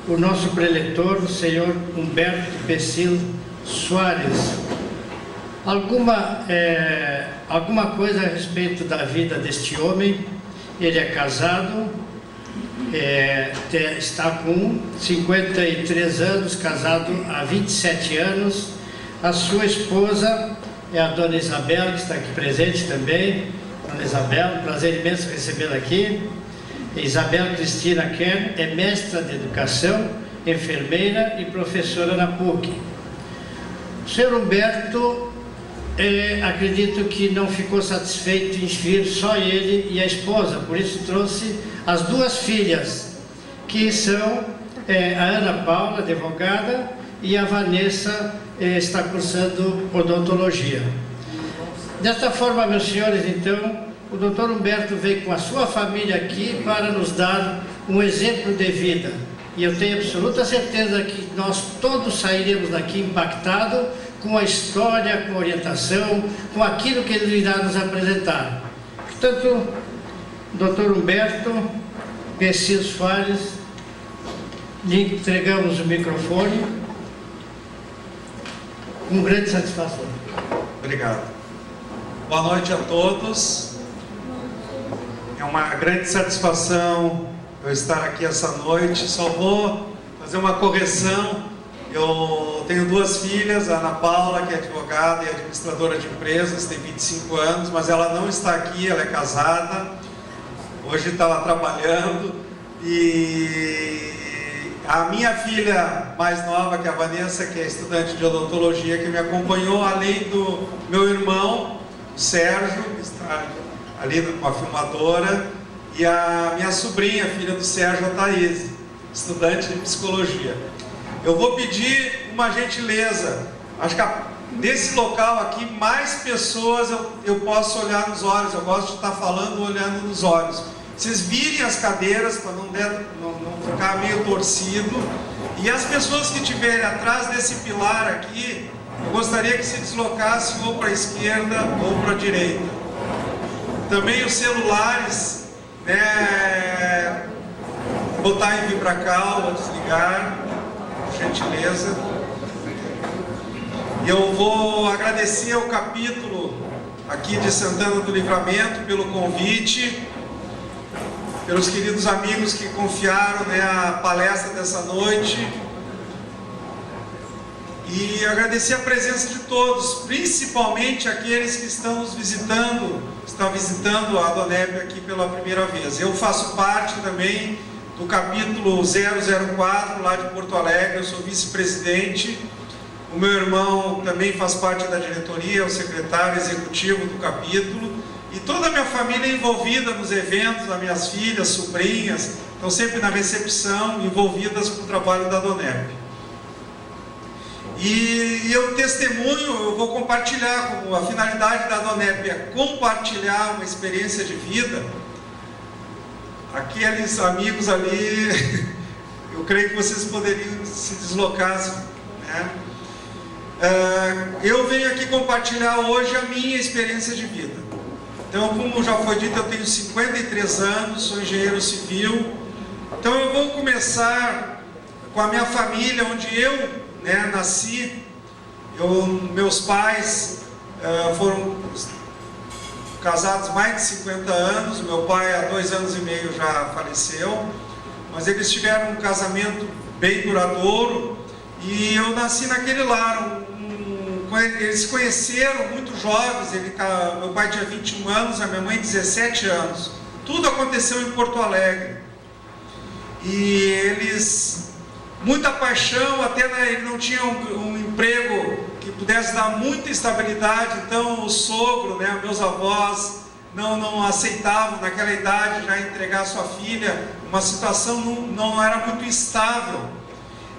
o nosso preletor, o senhor Humberto Pessil Soares. Alguma coisa a respeito da vida deste homem. Ele é casado, está com 53 anos, casado há 27 anos. A sua esposa é a dona Isabel, que está aqui presente também. Dona Isabel, um prazer imenso recebê-la aqui. Isabel Cristina Kern é mestra de educação, enfermeira e professora na PUC. O senhor Humberto, acredito que não ficou satisfeito em vir só ele e a esposa, por isso trouxe as duas filhas, que são a Ana Paula, advogada, e a Vanessa está cursando odontologia. Desta forma, meus senhores, então, o doutor Humberto veio com a sua família aqui para nos dar um exemplo de vida. E eu tenho absoluta certeza que nós todos sairemos daqui impactados com a história, com a orientação, com aquilo que ele irá nos apresentar. Portanto, doutor Humberto Pessil Soares, lhe entregamos o microfone com grande satisfação. Obrigado. Boa noite a todos. É uma grande satisfação eu estar aqui essa noite. Só vou fazer uma correção. Eu tenho duas filhas, a Ana Paula, que é advogada e administradora de empresas, tem 25 anos, mas ela não está aqui, ela é casada. Hoje está lá trabalhando. E a minha filha mais nova, que é a Vanessa, que é estudante de odontologia, que me acompanhou, além do meu irmão, o Sérgio, que está ali com a filmadora, e a minha sobrinha, filha do Sérgio, a Thaís, estudante de psicologia. Eu vou pedir uma gentileza. Acho que nesse local aqui, mais pessoas eu posso olhar nos olhos. Eu gosto de estar falando olhando nos olhos. Vocês virem as cadeiras para não ficar meio torcido. E as pessoas que estiverem atrás desse pilar aqui, eu gostaria que se deslocassem ou para a esquerda ou para a direita. Também os celulares, né, botar em vibracal ou desligar, por gentileza. E eu vou agradecer ao capítulo aqui de Santana do Livramento pelo convite, pelos queridos amigos que confiaram, né, a palestra dessa noite. E agradecer a presença de todos, principalmente aqueles que estão nos visitando, estão visitando a Adonep aqui pela primeira vez. Eu faço parte também do capítulo 004 lá de Porto Alegre, eu sou vice-presidente. O meu irmão também faz parte da diretoria, é o secretário executivo do capítulo. E toda a minha família é envolvida nos eventos, as minhas filhas, sobrinhas, estão sempre na recepção, envolvidas com o trabalho da Adonep. E eu testemunho, eu vou compartilhar, como a finalidade da Adonep é compartilhar uma experiência de vida. Aqueles amigos ali, eu creio que vocês poderiam se deslocar, né? Eu venho aqui compartilhar hoje a minha experiência de vida. Então, como já foi dito, eu tenho 53 anos, sou engenheiro civil. Então eu vou começar com a minha família, onde eu, né, nasci. Meus pais foram casados mais de 50 anos. Meu pai há 2 anos e meio já faleceu, mas eles tiveram um casamento bem duradouro. E eu nasci naquele lar. Eles se conheceram muito jovens. Meu pai tinha 21 anos, a minha mãe 17 anos. Tudo aconteceu em Porto Alegre. E eles, muita paixão, até ele não tinha um emprego que pudesse dar muita estabilidade. Então o sogro, né, meus avós, não aceitavam naquela idade já entregar sua filha. Uma situação não era muito estável.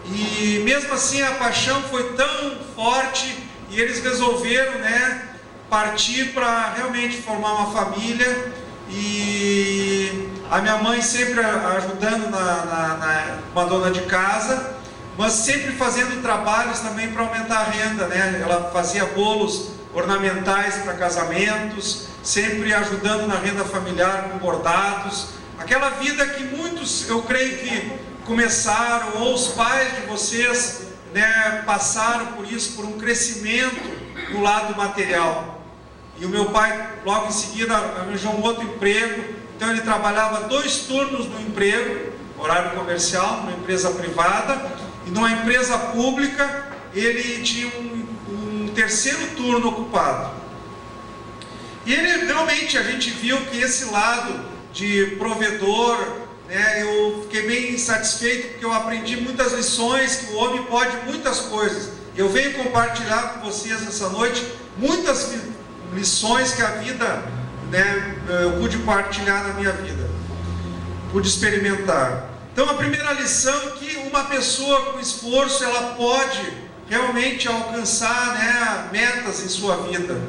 E mesmo assim a paixão foi tão forte, e eles resolveram, né, partir para realmente formar uma família. E a minha mãe sempre ajudando uma dona de casa, mas sempre fazendo trabalhos também para aumentar a renda, né? Ela fazia bolos ornamentais para casamentos, sempre ajudando na renda familiar com bordados. Aquela vida que muitos, eu creio que começaram, ou os pais de vocês, né, passaram por isso, por um crescimento no lado material. E o meu pai, logo em seguida, arranjou um outro emprego. Então ele trabalhava 2 turnos no emprego, horário comercial, numa empresa privada, e numa empresa pública ele tinha um terceiro turno ocupado. E ele realmente, a gente viu que esse lado de provedor, né, eu fiquei bem satisfeito, porque eu aprendi muitas lições, que o homem pode muitas coisas. Eu venho compartilhar com vocês essa noite muitas lições que a vida, né, eu pude partilhar na minha vida, pude experimentar. Então a primeira lição é que uma pessoa com esforço, ela pode realmente alcançar, né, metas em sua vida,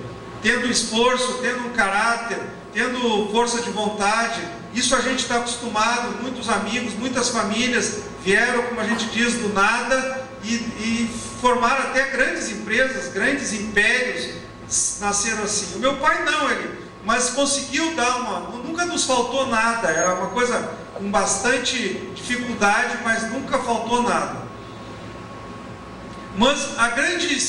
tendo esforço, tendo um caráter, tendo força de vontade. Isso a gente está acostumado, muitos amigos, muitas famílias vieram, como a gente diz, do nada e formaram até grandes empresas, grandes impérios, nasceram assim. O meu pai não, mas conseguiu dar nunca nos faltou nada, era uma coisa com bastante dificuldade, mas nunca faltou nada. Mas a grande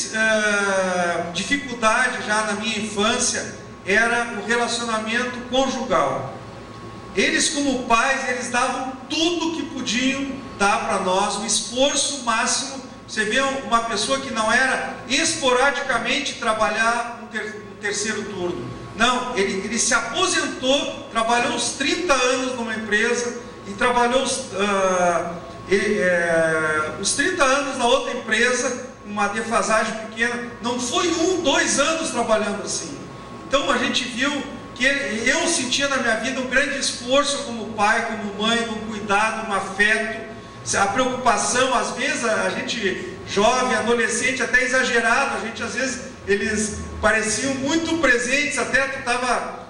dificuldade já na minha infância era o relacionamento conjugal. Eles, como pais, eles davam tudo que podiam dar para nós, o esforço máximo. Você vê uma pessoa que não era esporadicamente trabalhar um terceiro turno. Não, ele se aposentou, trabalhou uns 30 anos numa empresa e trabalhou os 30 anos na outra empresa, uma defasagem pequena. Não foi 1, 2 anos trabalhando assim. Então a gente viu que eu sentia na minha vida um grande esforço como pai, como mãe, um cuidado, um afeto, a preocupação. Às vezes a gente, jovem, adolescente, até exagerado, a gente às vezes, eles pareciam muito presentes. Até tu estava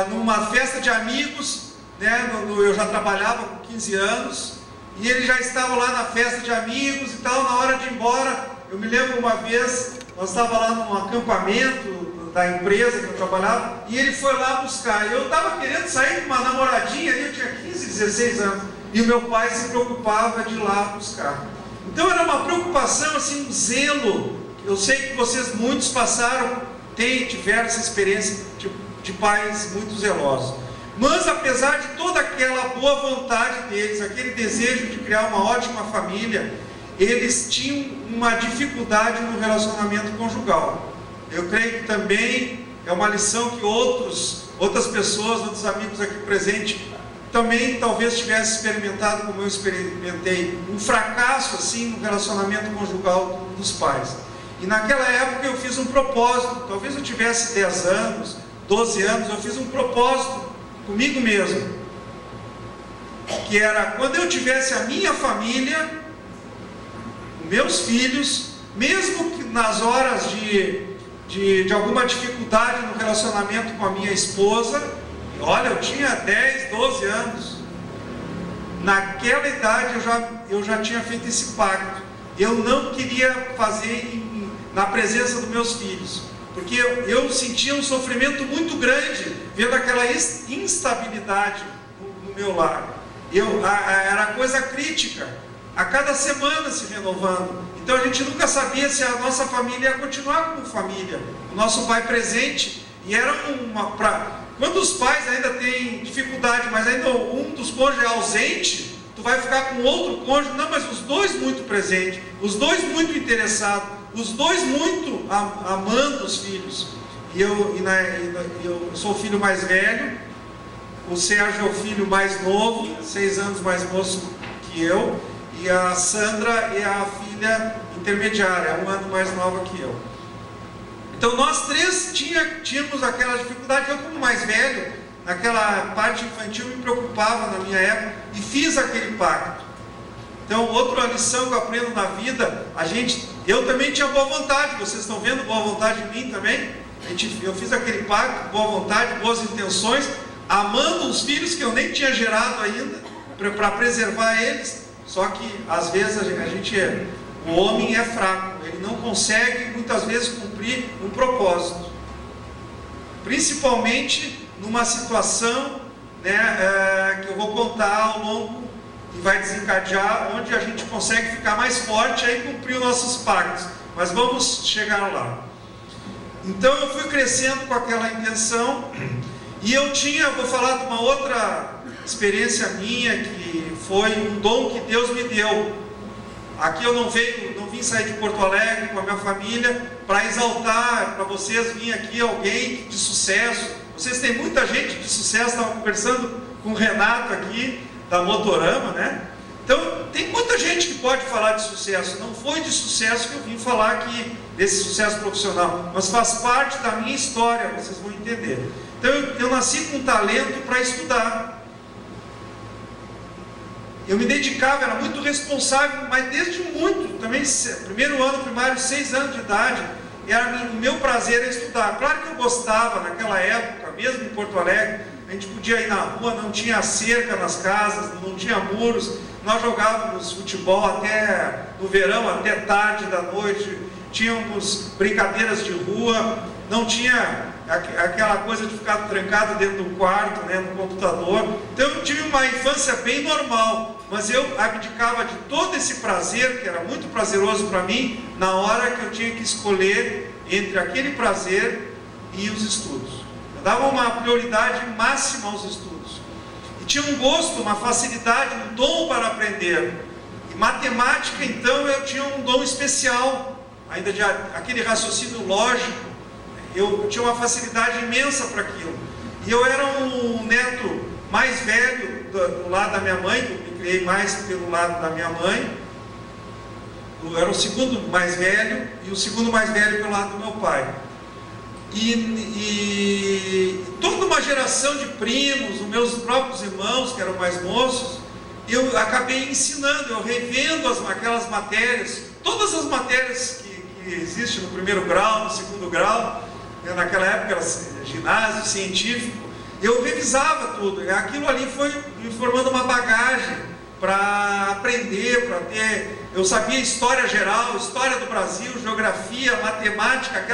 numa festa de amigos, né? Eu já trabalhava com 15 anos, e eles já estavam lá na festa de amigos e tal. Na hora de ir embora, eu me lembro uma vez, nós estávamos lá num acampamento da empresa que eu trabalhava, e ele foi lá buscar. Eu estava querendo sair com uma namoradinha ali, eu tinha 15, 16 anos, e o meu pai se preocupava de ir lá buscar. Então era uma preocupação, assim, um zelo. Eu sei que vocês muitos passaram, tiveram essa experiência de pais muito zelosos. Mas apesar de toda aquela boa vontade deles, aquele desejo de criar uma ótima família, eles tinham uma dificuldade no relacionamento conjugal. Eu creio que também é uma lição que outras pessoas, outros amigos aqui presentes, também talvez tivessem experimentado como eu experimentei, um fracasso assim no relacionamento conjugal dos pais. E naquela época eu fiz um propósito, talvez eu tivesse 10 anos, 12 anos, eu fiz um propósito comigo mesmo, que era, quando eu tivesse a minha família, meus filhos, mesmo que nas horas de alguma dificuldade no relacionamento com a minha esposa, olha, eu tinha 10, 12 anos, naquela idade eu já tinha feito esse pacto. Eu não queria fazer na presença dos meus filhos, porque eu sentia um sofrimento muito grande, vendo aquela instabilidade no meu lar. Era coisa crítica, a cada semana se renovando. Então a gente nunca sabia se a nossa família ia continuar como família. O nosso pai presente, e era quando os pais ainda têm dificuldade, mas ainda um dos cônjuges é ausente, tu vai ficar com outro cônjuge, não, mas os dois muito presentes, os dois muito interessados, os dois muito amando os filhos. E eu sou o filho mais velho, o Sérgio é o filho mais novo, 6 anos mais moço que eu, e a Sandra é a filha intermediária, 1 ano mais nova que eu. Então nós três tínhamos aquela dificuldade. Eu, como mais velho, naquela parte infantil, me preocupava na minha época e fiz aquele pacto. Então, outra lição que eu aprendo na vida, eu também tinha boa vontade. Vocês estão vendo boa vontade em mim também? Eu fiz aquele pacto, boa vontade, boas intenções, amando os filhos que eu nem tinha gerado ainda, para preservar eles. Só que às vezes o homem é fraco, ele não consegue muitas vezes cumprir um propósito, principalmente numa situação, né, que eu vou contar ao longo e vai desencadear, onde a gente consegue ficar mais forte e cumprir os nossos pactos. Mas vamos chegar lá. Então eu fui crescendo com aquela intenção, e vou falar de uma outra experiência minha, que foi um dom que Deus me deu. Aqui eu não vim sair de Porto Alegre com a minha família para exaltar, para vocês vir aqui alguém de sucesso. Vocês têm muita gente de sucesso, estava conversando com o Renato aqui, da Motorama, né? Então, tem muita gente que pode falar de sucesso. Não foi de sucesso que eu vim falar aqui, desse sucesso profissional, mas faz parte da minha história, vocês vão entender. Então, eu nasci com talento para estudar. Eu me dedicava, era muito responsável, mas desde muito, também, primeiro ano primário, 6 anos de idade, o meu prazer era estudar. Claro que eu gostava, naquela época, mesmo em Porto Alegre, a gente podia ir na rua, não tinha cerca nas casas, não tinha muros, nós jogávamos futebol até no verão, até tarde da noite, tínhamos brincadeiras de rua, não tinha aquela coisa de ficar trancado dentro do quarto, né, no computador. Então eu tive uma infância bem normal, mas eu abdicava de todo esse prazer, que era muito prazeroso para mim, na hora que eu tinha que escolher entre aquele prazer e os estudos. Eu dava uma prioridade máxima aos estudos. E tinha um gosto, uma facilidade, um dom para aprender. E matemática, então, eu tinha um dom especial, ainda de aquele raciocínio lógico. Eu tinha uma facilidade imensa para aquilo. E eu era um neto mais velho do lado da minha mãe, eu me criei mais pelo lado da minha mãe. Eu era o segundo mais velho, e o segundo mais velho pelo lado do meu pai. E toda uma geração de primos, os meus próprios irmãos, que eram mais moços, eu acabei ensinando, eu revendo aquelas matérias, todas as matérias que existem no primeiro grau, no segundo grau, naquela época era ginásio científico, eu revisava tudo. Aquilo ali foi me formando uma bagagem para aprender, para ter. Eu sabia história geral, história do Brasil, geografia, matemática,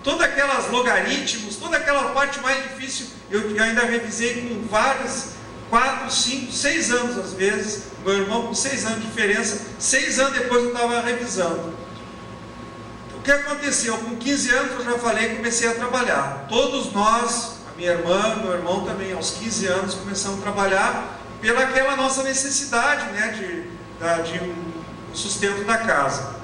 todas aquelas logaritmos, toda aquela parte mais difícil, eu ainda revisei com vários, 4, 5, 6 anos às vezes. Meu irmão com 6 anos de diferença, 6 anos depois eu estava revisando. O que aconteceu? Com 15 anos eu já falei, comecei a trabalhar. Todos nós, a minha irmã, meu irmão também, aos 15 anos começamos a trabalhar pelaquela nossa necessidade, né, de um sustento da casa.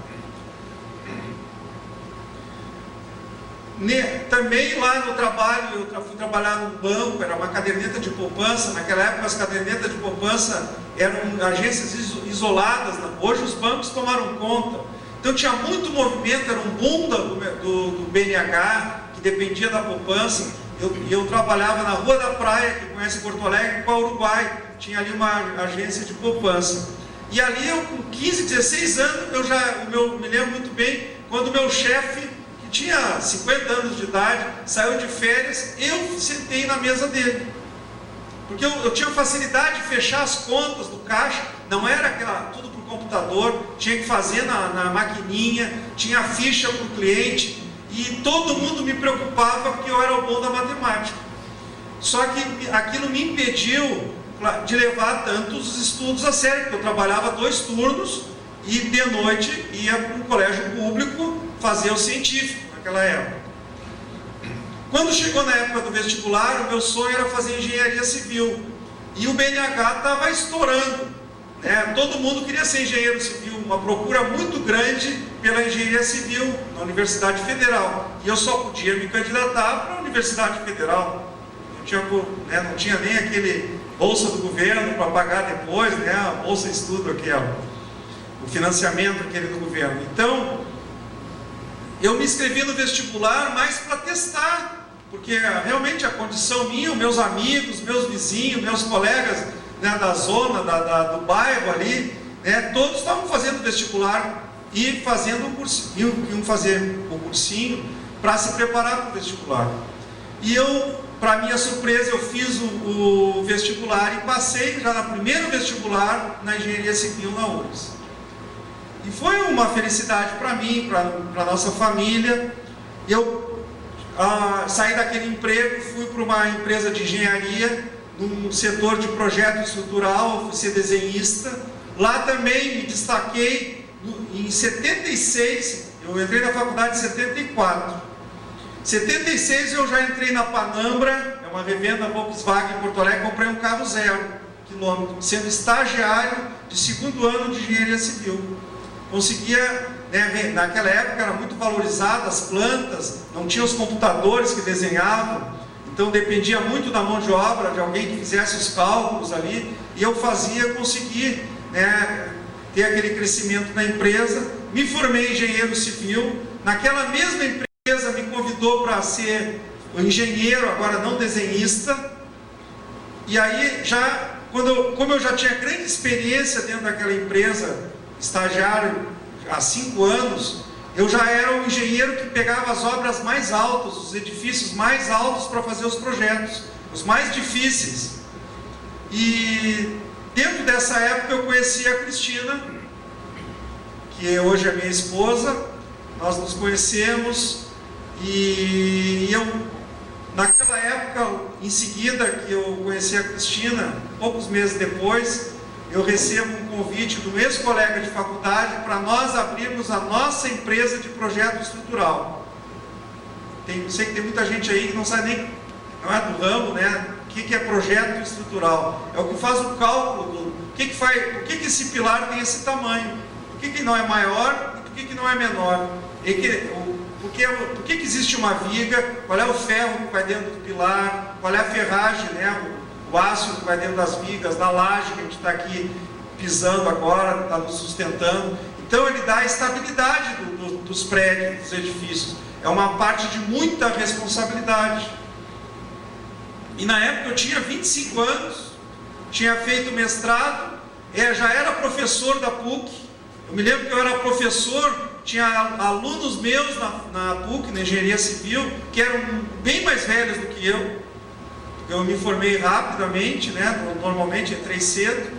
Também lá no trabalho, eu fui trabalhar num banco, era uma caderneta de poupança. Naquela época as cadernetas de poupança eram agências isoladas, hoje os bancos tomaram conta. Então tinha muito movimento, era um boom do BNH, que dependia da poupança. Eu trabalhava na Rua da Praia, que conhece Porto Alegre, com a Uruguai, tinha ali uma agência de poupança. E ali eu com 15, 16 anos, me lembro muito bem, quando o meu chefe, que tinha 50 anos de idade, saiu de férias, eu sentei na mesa dele. Porque eu tinha facilidade de fechar as contas do caixa, não era tudo por computador, tinha que fazer na maquininha, tinha ficha para o cliente, e todo mundo me preocupava porque eu era o bom da matemática. Só que aquilo me impediu de levar tantos estudos a sério, porque eu trabalhava 2 turnos e de noite ia para um colégio público fazer o científico naquela época. Quando chegou na época do vestibular, o meu sonho era fazer engenharia civil, e o BNH estava estourando, né? Todo mundo queria ser engenheiro civil, uma procura muito grande pela engenharia civil na Universidade Federal, e eu só podia me candidatar para a Universidade Federal. Não tinha nem aquele bolsa do governo para pagar depois, né? A bolsa de estudo aquela, o financiamento aquele do governo. Então eu me inscrevi no vestibular mais para testar, porque realmente a condição minha, meus amigos, meus vizinhos, meus colegas, né, da zona, do bairro ali, né, todos estavam fazendo vestibular e fazendo um cursinho, iam fazer um cursinho para se preparar para o vestibular. E eu, para minha surpresa, eu fiz o vestibular e passei já no primeiro vestibular na engenharia civil na URGS. E foi uma felicidade para mim, para a nossa família. Eu saí daquele emprego, fui para uma empresa de engenharia num setor de projeto estrutural, fui ser desenhista. Lá também me destaquei em 76, eu entrei na faculdade em 74. Em 76 eu já entrei na Panambra, é uma revenda Volkswagen em Porto Alegre, comprei um carro 0 km, sendo estagiário de 2º ano de engenharia civil. Conseguia, né, naquela época era muito valorizada as plantas, não tinha os computadores que desenhavam, então dependia muito da mão de obra, de alguém que fizesse os cálculos ali, e eu consegui, né, ter aquele crescimento na empresa. Me formei engenheiro civil, naquela mesma empresa me convidou para ser engenheiro, agora não desenhista, e aí como eu já tinha grande experiência dentro daquela empresa, estagiário há 5 anos, eu já era um engenheiro que pegava as obras mais altas, os edifícios mais altos para fazer os projetos, os mais difíceis. E dentro dessa época eu conheci a Cristina, que hoje é minha esposa. Nós nos conhecemos e naquela época, em seguida que eu conheci a Cristina, poucos meses depois, eu recebo um convite do meu ex-colega de faculdade para nós abrirmos a nossa empresa de projeto estrutural. Sei que tem muita gente aí que não sabe nem, não é do ramo, né? O que é projeto estrutural? É o que faz o cálculo, por que esse pilar tem esse tamanho? Por que não é maior e por que não é menor? Por que existe uma viga? Qual é o ferro que vai dentro do pilar? Qual é a ferragem, né? O aço que vai dentro das vigas, da laje que a gente está aqui pisando agora, está nos sustentando. Então ele dá a estabilidade dos prédios, dos edifícios. É uma parte de muita responsabilidade. E na época eu tinha 25 anos, tinha feito mestrado, já era professor da PUC. Eu me lembro que eu era professor, tinha alunos meus na PUC, na engenharia civil, que eram bem mais velhos do que eu. Eu me formei rapidamente, né? Normalmente entrei cedo,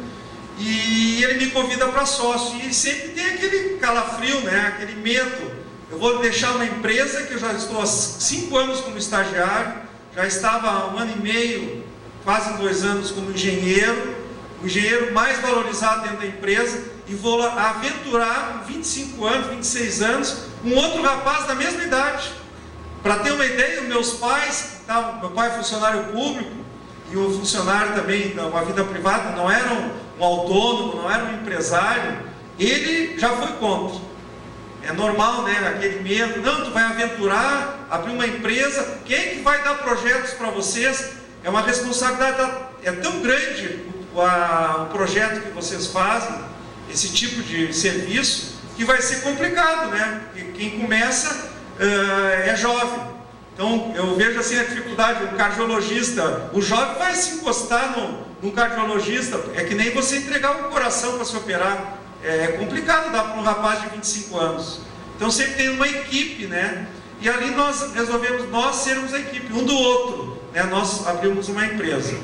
e ele me convida para sócio, e sempre tem aquele calafrio, né? Aquele medo. Eu vou deixar uma empresa que eu já estou há 5 anos como estagiário, já estava há 1 ano e meio, quase 2 anos como engenheiro, o engenheiro mais valorizado dentro da empresa, e vou aventurar com 25 anos, 26 anos, um outro rapaz da mesma idade. Para ter uma ideia, meus pais, meu pai é funcionário público e um funcionário também, uma vida privada, não era um autônomo, não era um empresário, ele já foi contra. É normal, né? Aquele medo, não, tu vai aventurar, abrir uma empresa, quem é que vai dar projetos para vocês? É uma responsabilidade, é tão grande o projeto que vocês fazem, esse tipo de serviço, que vai ser complicado, né? Porque quem começa é jovem. Então eu vejo assim a dificuldade, um cardiologista, o jovem vai se encostar num cardiologista, é que nem você entregar um coração para se operar, é complicado dar para um rapaz de 25 anos. Então sempre tem uma equipe, né? E ali nós resolvemos sermos a equipe, um do outro, né? Nós abrimos uma empresa.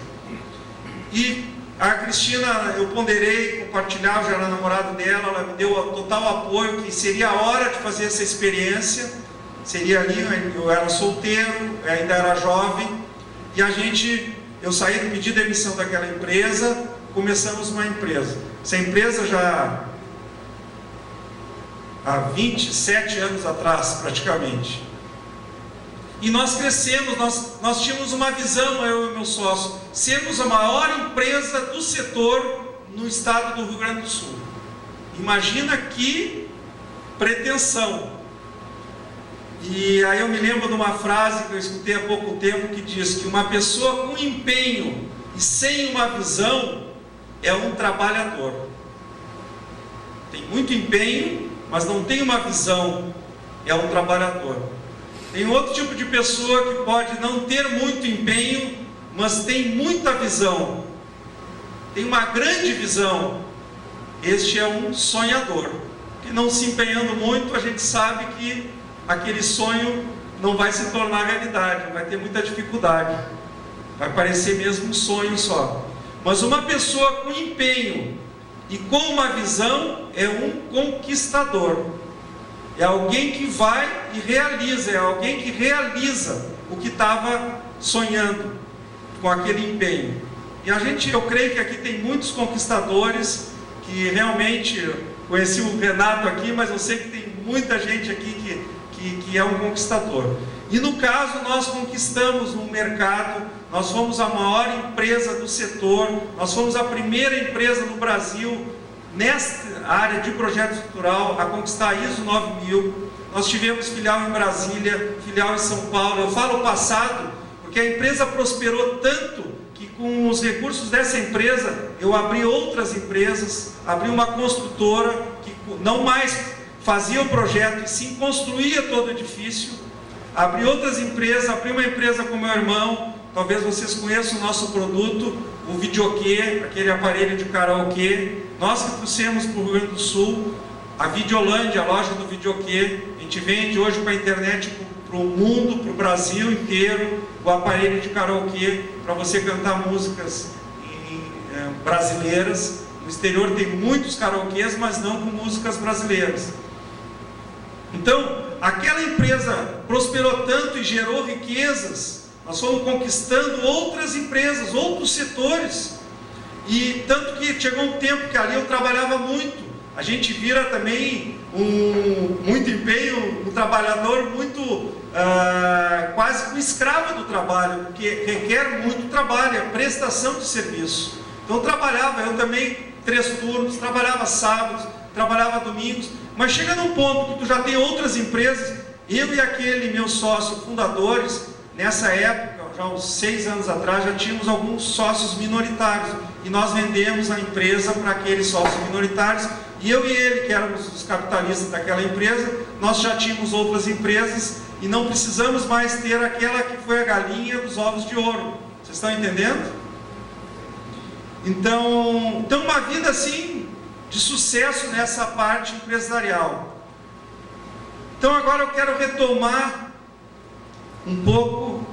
E a Cristina, eu ponderei, compartilhar, já era namorado dela, ela me deu total apoio, que seria a hora de fazer essa experiência. Seria ali, eu era solteiro, ainda era jovem, e eu saí, pedi demissão daquela empresa, começamos uma empresa. Essa empresa já há 27 anos atrás, praticamente. E nós crescemos, nós tínhamos uma visão, eu e meu sócio, sermos a maior empresa do setor no estado do Rio Grande do Sul. Imagina que pretensão. E aí eu me lembro de uma frase que eu escutei há pouco tempo, que diz que uma pessoa com empenho e sem uma visão é um trabalhador. Tem muito empenho, mas não tem uma visão, é um trabalhador. Tem outro tipo de pessoa que pode não ter muito empenho, mas tem muita visão, tem uma grande visão. Este é um sonhador, que não se empenhando muito, a gente sabe que aquele sonho não vai se tornar realidade, vai ter muita dificuldade, vai parecer mesmo um sonho só. Mas uma pessoa com empenho e com uma visão é um conquistador, é alguém que vai e realiza, é alguém que realiza o que estava sonhando com aquele empenho. E eu creio que aqui tem muitos conquistadores que realmente, conheci o Renato aqui, mas eu sei que tem muita gente aqui que é um conquistador. E no caso, nós conquistamos um mercado, nós fomos a maior empresa do setor, nós fomos a primeira empresa no Brasil, nesta área de projeto estrutural, a conquistar a ISO 9000. Nós tivemos filial em Brasília, filial em São Paulo. Eu falo passado, porque a empresa prosperou tanto que com os recursos dessa empresa, eu abri outras empresas, abri uma construtora que não mais fazia o projeto e sim construía todo o edifício. Abri outras empresas, abri uma empresa com meu irmão, talvez vocês conheçam o nosso produto, o Videokê, aquele aparelho de karaokê. Nós que trouxemos para o Rio Grande do Sul, a Videolândia, a loja do Videokê. A gente vende hoje para a internet, para o mundo, para o Brasil inteiro, o aparelho de karaokê, para você cantar músicas brasileiras. No exterior tem muitos karaokês, mas não com músicas brasileiras. Então, aquela empresa prosperou tanto e gerou riquezas, nós fomos conquistando outras empresas, outros setores, e tanto que chegou um tempo que ali eu trabalhava muito. A gente vira também muito empenho, um trabalhador muito, quase um escravo do trabalho, porque requer muito trabalho, é prestação de serviço. Então eu trabalhava, eu também 3 turnos, trabalhava sábados, trabalhava domingos, mas chega num ponto que tu já tem outras empresas. Eu e aquele meu sócio fundadores, nessa época, já uns 6 anos atrás, já tínhamos alguns sócios minoritários, e nós vendemos a empresa para aqueles sócios minoritários, e eu e ele, que éramos os capitalistas daquela empresa, nós já tínhamos outras empresas, e não precisamos mais ter aquela que foi a galinha dos ovos de ouro. Vocês estão entendendo? Então uma vida assim, de sucesso nessa parte empresarial. Então agora eu quero retomar um pouco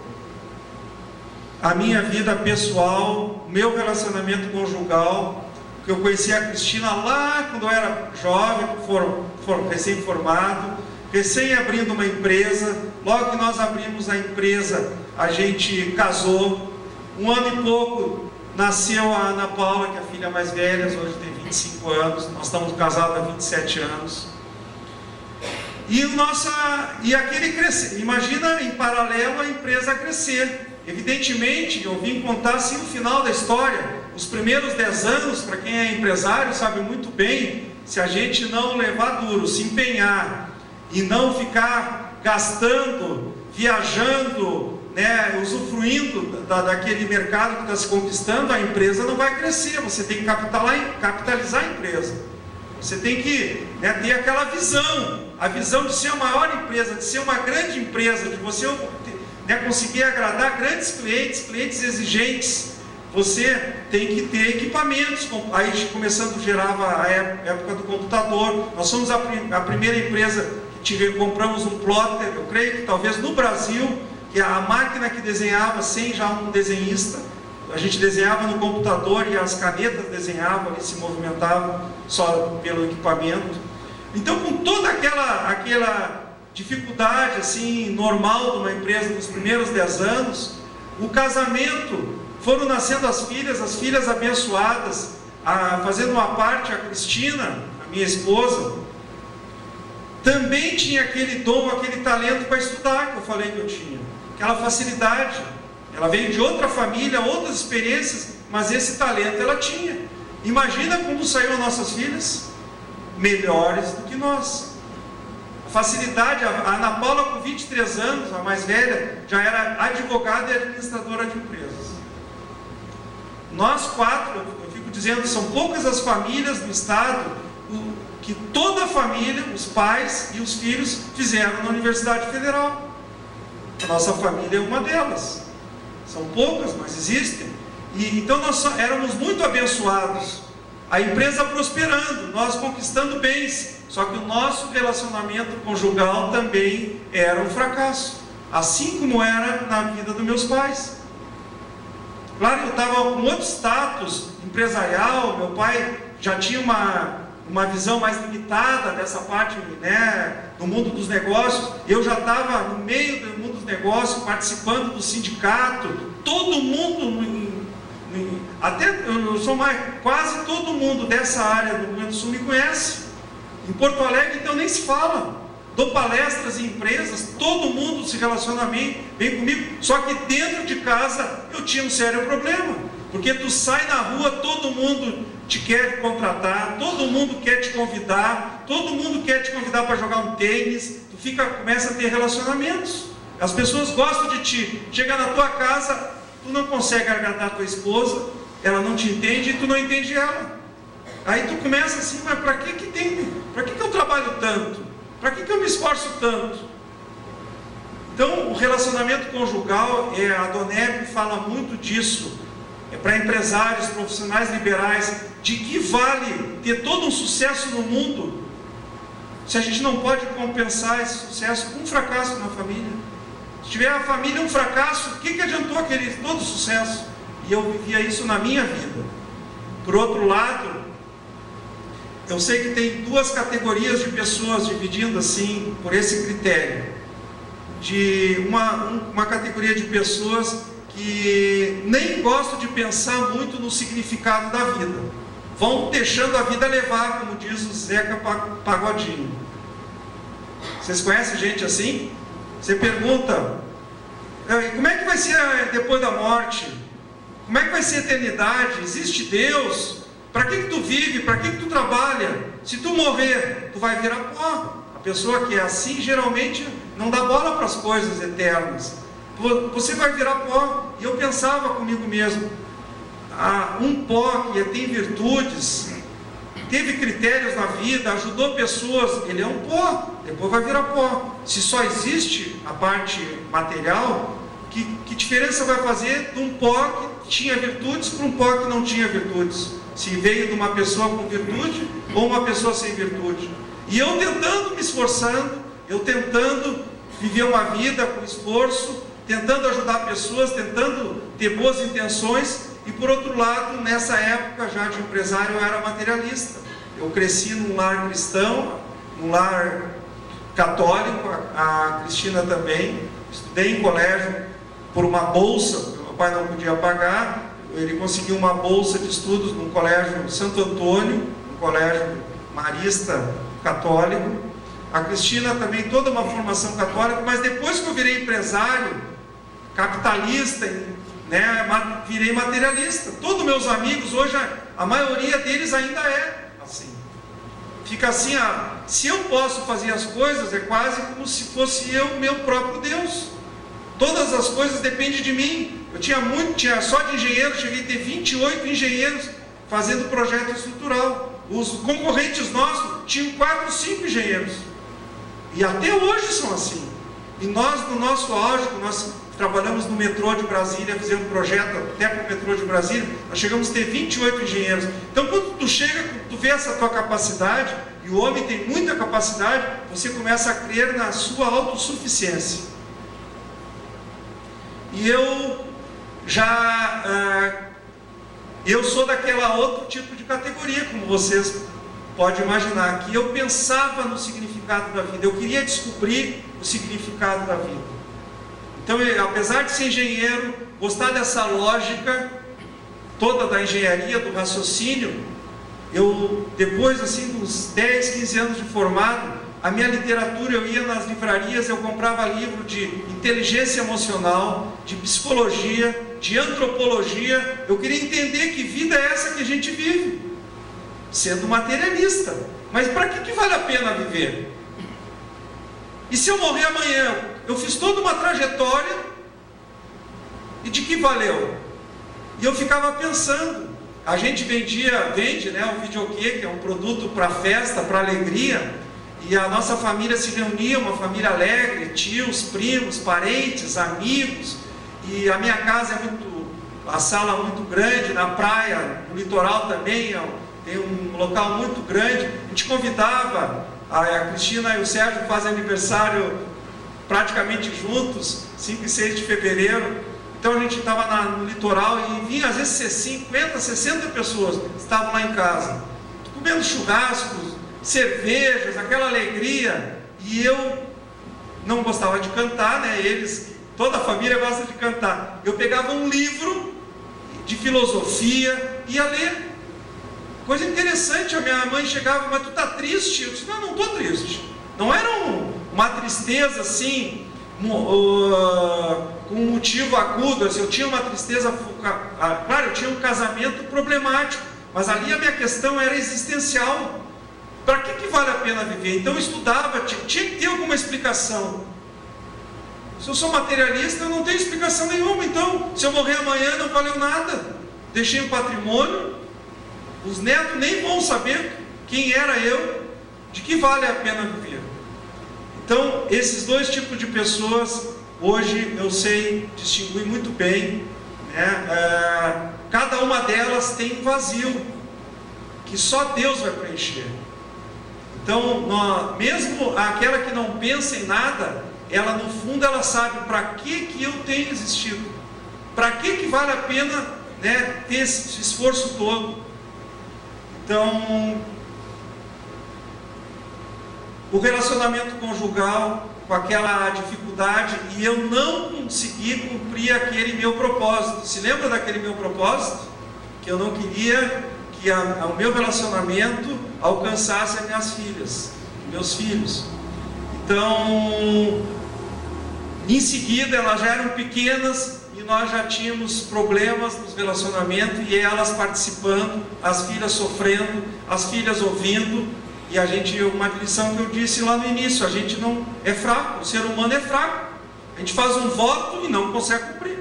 a minha vida pessoal, meu relacionamento conjugal, que eu conheci a Cristina lá quando eu era jovem, recém-formado, recém abrindo uma empresa. Logo que nós abrimos a empresa, a gente casou. 1 ano e pouco nasceu a Ana Paula, que é a filha mais velha, hoje tem 25 anos, nós estamos casados há 27 anos. E aquele crescer, imagina em paralelo a empresa crescer. Evidentemente, eu vim contar assim no final da história, os primeiros 10 anos, para quem é empresário sabe muito bem, se a gente não levar duro, se empenhar e não ficar gastando, viajando, usufruindo daquele mercado que está se conquistando, a empresa não vai crescer. Você tem que capitalizar a empresa. Você tem que ter aquela visão, a visão de ser a maior empresa, de ser uma grande empresa, de você conseguir agradar grandes clientes exigentes. Você tem que ter equipamentos. Aí começando, gerava a época do computador. Nós somos a primeira empresa que compramos um plotter, eu creio que talvez no Brasil, que é a máquina que desenhava sem já um desenhista. A gente desenhava no computador e as canetas desenhavam e se movimentavam só pelo equipamento. Então, com toda aquela dificuldade assim normal de uma empresa nos primeiros 10 anos, o casamento, foram nascendo as filhas abençoadas, fazendo uma parte, a Cristina, a minha esposa, também tinha aquele dom, aquele talento para estudar, que eu falei que eu tinha, aquela facilidade. Ela veio de outra família, outras experiências, mas esse talento ela tinha. Imagina como saíram nossas filhas, melhores do que nós. A facilidade, a Ana Paula com 23 anos, a mais velha, já era advogada e administradora de empresas. Nós 4, eu fico dizendo, são poucas as famílias no estado que toda a família, os pais e os filhos, fizeram na Universidade Federal. A nossa família é uma delas. São poucas, mas existem. E então nós éramos muito abençoados. A empresa prosperando, nós conquistando bens. Só que o nosso relacionamento conjugal também era um fracasso, assim como era na vida dos meus pais. Claro, eu estava com outro status empresarial. Meu pai já tinha uma visão mais limitada dessa parte, do mundo dos negócios. Eu já estava no meio do mundo dos negócios, participando do sindicato, todo mundo quase todo mundo dessa área do Rio Grande do Sul me conhece. Em Porto Alegre, então, nem se fala. Dou palestras em empresas, todo mundo se relaciona bem comigo. Só que dentro de casa eu tinha um sério problema. Porque tu sai na rua, todo mundo te quer contratar, todo mundo quer te convidar, todo mundo quer te convidar para jogar um tênis. Tu começa a ter relacionamentos. As pessoas gostam de ti. Chega na tua casa, tu não consegue agradar a tua esposa, ela não te entende e tu não entende ela. Aí tu começa assim, mas para que eu trabalho tanto? Para que eu me esforço tanto? Então, o relacionamento conjugal, a Donep fala muito disso, para empresários, profissionais liberais, de que vale ter todo um sucesso no mundo, se a gente não pode compensar esse sucesso com um fracasso na família. Se tiver a família um fracasso, o que adiantou todo o sucesso? E eu vivia isso na minha vida. Por outro lado, eu sei que tem duas categorias de pessoas dividindo assim, por esse critério. De uma categoria de pessoas que nem gostam de pensar muito no significado da vida. Vão deixando a vida levar, como diz o Zeca Pagodinho. Vocês conhecem gente assim? Você pergunta, como é que vai ser depois da morte? Como é que vai ser a eternidade? Existe Deus? Para que tu vive? Para que tu trabalha? Se tu morrer, tu vai virar pó. A pessoa que é assim, geralmente, não dá bola para as coisas eternas. Você vai virar pó. E eu pensava comigo mesmo, um pó que tem virtudes, teve critérios na vida, ajudou pessoas, ele é um pó, depois vai virar pó. Se só existe a parte material, que diferença vai fazer de um pó que tinha virtudes para um pó que não tinha virtudes? Se veio de uma pessoa com virtude ou uma pessoa sem virtude. E eu tentando me esforçando, eu tentando viver uma vida com esforço, tentando ajudar pessoas, tentando ter boas intenções. E por outro lado, nessa época já de empresário, eu era materialista. Eu cresci num lar cristão, num lar católico, a Cristina também. Estudei em colégio por uma bolsa, meu pai não podia pagar. Ele conseguiu uma bolsa de estudos no colégio Santo Antônio, um colégio marista católico. A Cristina também, toda uma formação católica, mas depois que eu virei empresário, capitalista, virei materialista. Todos meus amigos hoje, a maioria deles ainda é assim. Fica assim, se eu posso fazer as coisas, é quase como se fosse eu, meu próprio Deus. Todas as coisas dependem de mim. Eu tinha só de engenheiro, cheguei a ter 28 engenheiros fazendo projeto estrutural. Os concorrentes nossos tinham 4, 5 engenheiros. E até hoje são assim. E nós, no nosso auge, nós trabalhamos no metrô de Brasília, fizemos um projeto até para o metrô de Brasília, nós chegamos a ter 28 engenheiros. Então, quando tu chega, tu vê essa tua capacidade, e o homem tem muita capacidade, você começa a crer na sua autossuficiência. E eu sou daquela outro tipo de categoria, como vocês podem imaginar, que eu pensava no significado da vida, eu queria descobrir o significado da vida. Então, apesar de ser engenheiro, gostar dessa lógica toda da engenharia, do raciocínio, eu, depois assim, dos 10, 15 anos de formado, a minha literatura, eu ia nas livrarias, eu comprava livro de inteligência emocional, de psicologia, de antropologia. Eu queria entender que vida é essa que a gente vive, sendo materialista. Mas para que vale a pena viver? E se eu morrer amanhã? Eu fiz toda uma trajetória, e de que valeu? E eu ficava pensando. A gente vende o videokê, que é um produto para festa, para alegria. E a nossa família se reunia, uma família alegre, tios, primos, parentes, amigos. E a minha casa a sala muito grande, na praia, no litoral também, tem um local muito grande. A gente convidava, a Cristina e o Sérgio fazem aniversário praticamente juntos, 5 e 6 de fevereiro. Então a gente estava no litoral e vinha às vezes 50, 60 pessoas estavam lá em casa, comendo churrascos, cervejas, aquela alegria. E eu não gostava de cantar, toda a família gosta de cantar. Eu pegava um livro de filosofia, ia ler. Coisa interessante, a minha mãe chegava, mas tu está triste? Eu disse, não estou triste. Não era uma tristeza assim, com um motivo agudo, assim, eu tinha uma tristeza, claro, eu tinha um casamento problemático, mas ali a minha questão era existencial. Para que vale a pena viver? Então eu estudava, tinha que ter alguma explicação. Se eu sou materialista, eu não tenho explicação nenhuma. Então, se eu morrer amanhã, não valeu nada. Deixei um patrimônio, os netos nem vão saber quem era eu, de que vale a pena viver. Então, esses dois tipos de pessoas, hoje eu sei distinguir muito bem, né? Cada uma delas tem um vazio, que só Deus vai preencher. Então, mesmo aquela que não pensa em nada, ela no fundo ela sabe para que eu tenho existido, para que vale a pena, né, ter esse esforço todo. Então, o relacionamento conjugal, com aquela dificuldade, e eu não consegui cumprir aquele meu propósito. Se lembra daquele meu propósito? Que eu não queria que o meu relacionamento alcançasse as minhas filhas, meus filhos. Então, em seguida, elas já eram pequenas e nós já tínhamos problemas nos relacionamentos, e elas participando, as filhas sofrendo, as filhas ouvindo. E a gente, uma lição que eu disse lá no início, a gente não é fraco, o ser humano é fraco. A gente faz um voto e não consegue cumprir.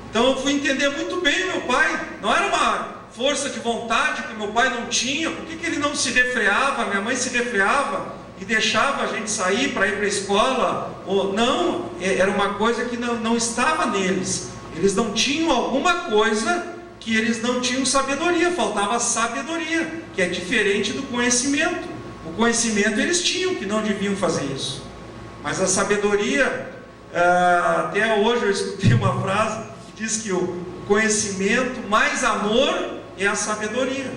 Então eu fui entender muito bem meu pai. Não era uma força de vontade que meu pai não tinha. Por que ele não se refreava? Minha mãe se refreava e deixava a gente sair para ir para a escola? Não, era uma coisa que não estava neles. Eles não tinham alguma coisa que eles não tinham sabedoria, faltava sabedoria, que é diferente do conhecimento. O conhecimento eles tinham, que não deviam fazer isso. Mas a sabedoria, até hoje eu escutei uma frase que diz que o conhecimento mais amor é a sabedoria.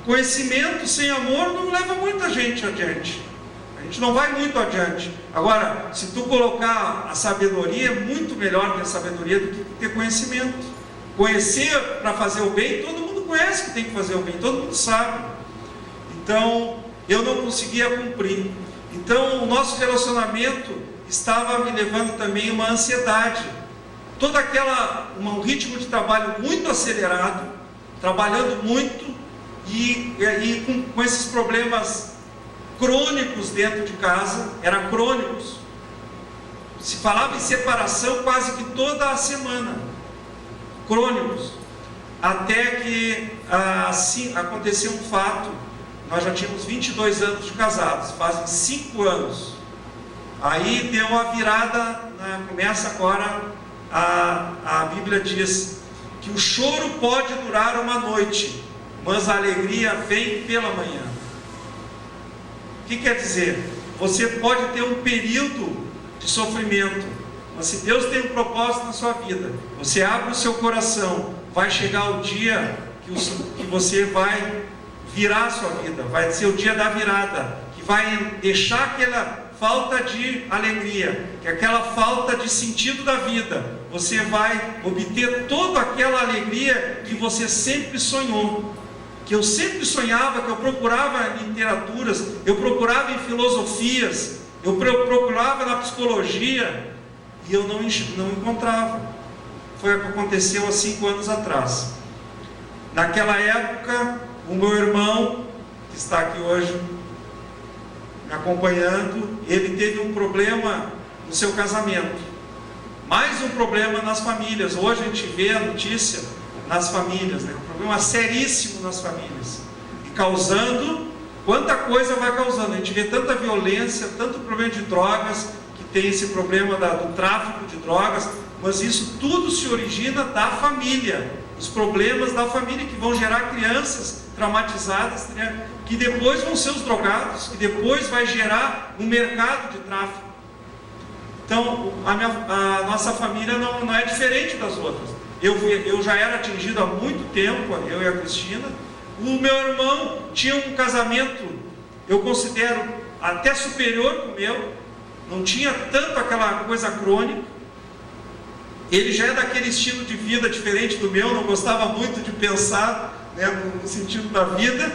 O conhecimento sem amor não leva muita gente adiante. A gente não vai muito adiante. Agora, se tu colocar a sabedoria, é muito melhor ter sabedoria do que ter conhecimento. Conhecer para fazer o bem, todo mundo conhece que tem que fazer o bem, todo mundo sabe. Então, eu não conseguia cumprir. Então, o nosso relacionamento estava me levando também uma ansiedade. Um ritmo de trabalho muito acelerado, trabalhando muito e com esses problemas crônicos dentro de casa, eram crônicos. Se falava em separação quase que toda a semana. Crônicos, até que assim aconteceu um fato. Nós já tínhamos 22 anos de casados, fazem 5 anos. Aí deu a virada, começa agora, a Bíblia diz que o choro pode durar uma noite, mas a alegria vem pela manhã. O que quer dizer? Você pode ter um período de sofrimento, mas se Deus tem um propósito na sua vida, você abre o seu coração, vai chegar o dia que você vai virar a sua vida, vai ser o dia da virada, que vai deixar aquela falta de alegria, que aquela falta de sentido da vida, você vai obter toda aquela alegria que você sempre sonhou, que eu sempre sonhava, que eu procurava em literaturas, eu procurava em filosofias, eu procurava na psicologia, e eu não encontrava. Foi o que aconteceu há 5 anos atrás. Naquela época, o meu irmão, que está aqui hoje me acompanhando, ele teve um problema no seu casamento. Mais um problema nas famílias. Hoje a gente vê a notícia nas famílias, né? Um problema seríssimo nas famílias. E causando, quanta coisa vai causando. A gente vê tanta violência, tanto problema de drogas, tem esse problema do tráfico de drogas, mas isso tudo se origina da família, os problemas da família que vão gerar crianças traumatizadas, né? Que depois vão ser os drogados, que depois vai gerar um mercado de tráfico. Então, a nossa família não é diferente das outras. Eu já era atingido há muito tempo, eu e a Cristina. O meu irmão tinha um casamento, eu considero até superior que o meu, não tinha tanto aquela coisa crônica, Ele já é daquele estilo de vida diferente do meu, não gostava muito de pensar, né, no sentido da vida.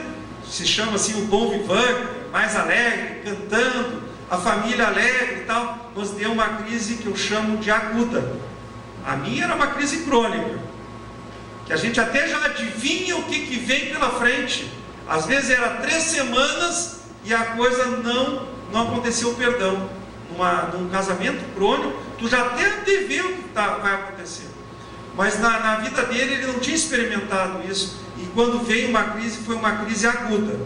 Se chama assim o bom vivant, mais alegre, cantando, a família alegre e tal. Nos deu uma crise que eu chamo de aguda. A minha era uma crise crônica, que a gente até já adivinha o que vem pela frente. Às vezes era 3 semanas e a coisa não aconteceu, perdão. Num casamento crônico, tu já até antevê o que vai acontecer. Mas na vida dele, ele não tinha experimentado isso. E quando veio uma crise, foi uma crise aguda.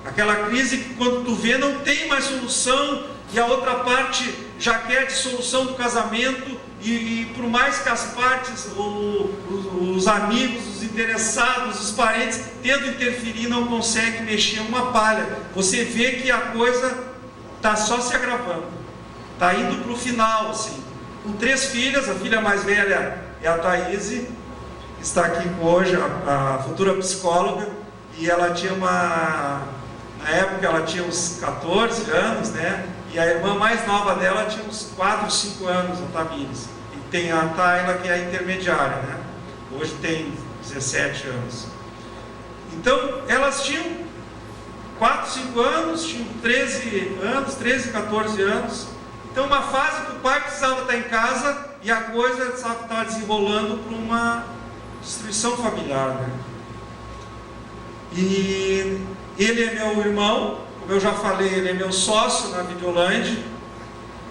Aquela crise que quando tu vê não tem mais solução, e a outra parte já quer dissolução do casamento, e por mais que as partes, os amigos, os interessados, os parentes, tendo interferir, não conseguem mexer uma palha. Você vê que a coisa está só se agravando, está indo para o final, assim. Com 3 filhas, a filha mais velha é a Thaís, está aqui hoje, a futura psicóloga, e ela tinha na época ela tinha uns 14 anos, né? E a irmã mais nova dela tinha uns 4, 5 anos, a Tamires. E tem a Tayla, que é a intermediária, né? Hoje tem 17 anos. Então, elas tinham 4, 5 anos, tinham 13 anos, 13, 14 anos. Então, uma fase que o pai precisava estar em casa e a coisa estava desenrolando para uma destruição familiar, né? E ele é meu irmão, como eu já falei, ele é meu sócio na Videolândia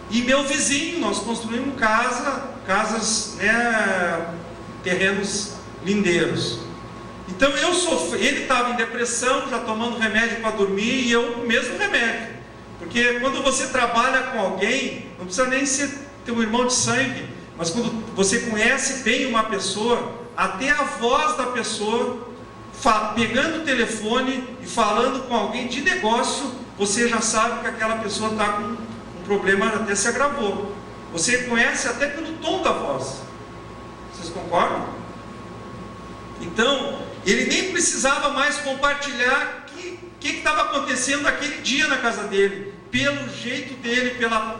e meu vizinho. Nós construímos casas, né, terrenos lindeiros. Então ele estava em depressão, já tomando remédio para dormir, e eu com o mesmo remédio. Porque quando você trabalha com alguém, não precisa nem ser teu irmão de sangue, mas quando você conhece bem uma pessoa, até a voz da pessoa, pegando o telefone e falando com alguém de negócio, você já sabe que aquela pessoa está com um problema, até se agravou. Você conhece até pelo tom da voz. Vocês concordam? Então, ele nem precisava mais compartilhar o que estava acontecendo naquele dia na casa dele. Pelo jeito dele,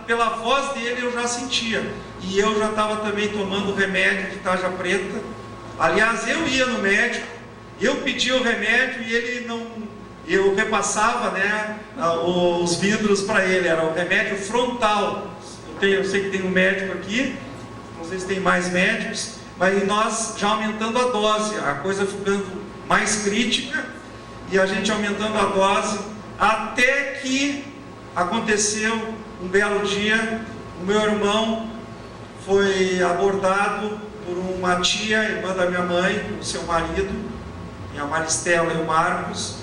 pela voz dele, eu já sentia. E eu já estava também tomando remédio de tarja preta. Aliás, eu ia no médico, eu pedia o remédio e ele não... Eu repassava, né, os vidros para ele. Era o remédio frontal. Eu sei que tem um médico aqui, não sei se tem mais médicos, mas nós já aumentando a dose, a coisa ficando mais crítica, e a gente aumentando a dose, até que aconteceu um belo dia, o meu irmão foi abordado por uma tia, irmã da minha mãe, o seu marido, a Maristela e o Marcos,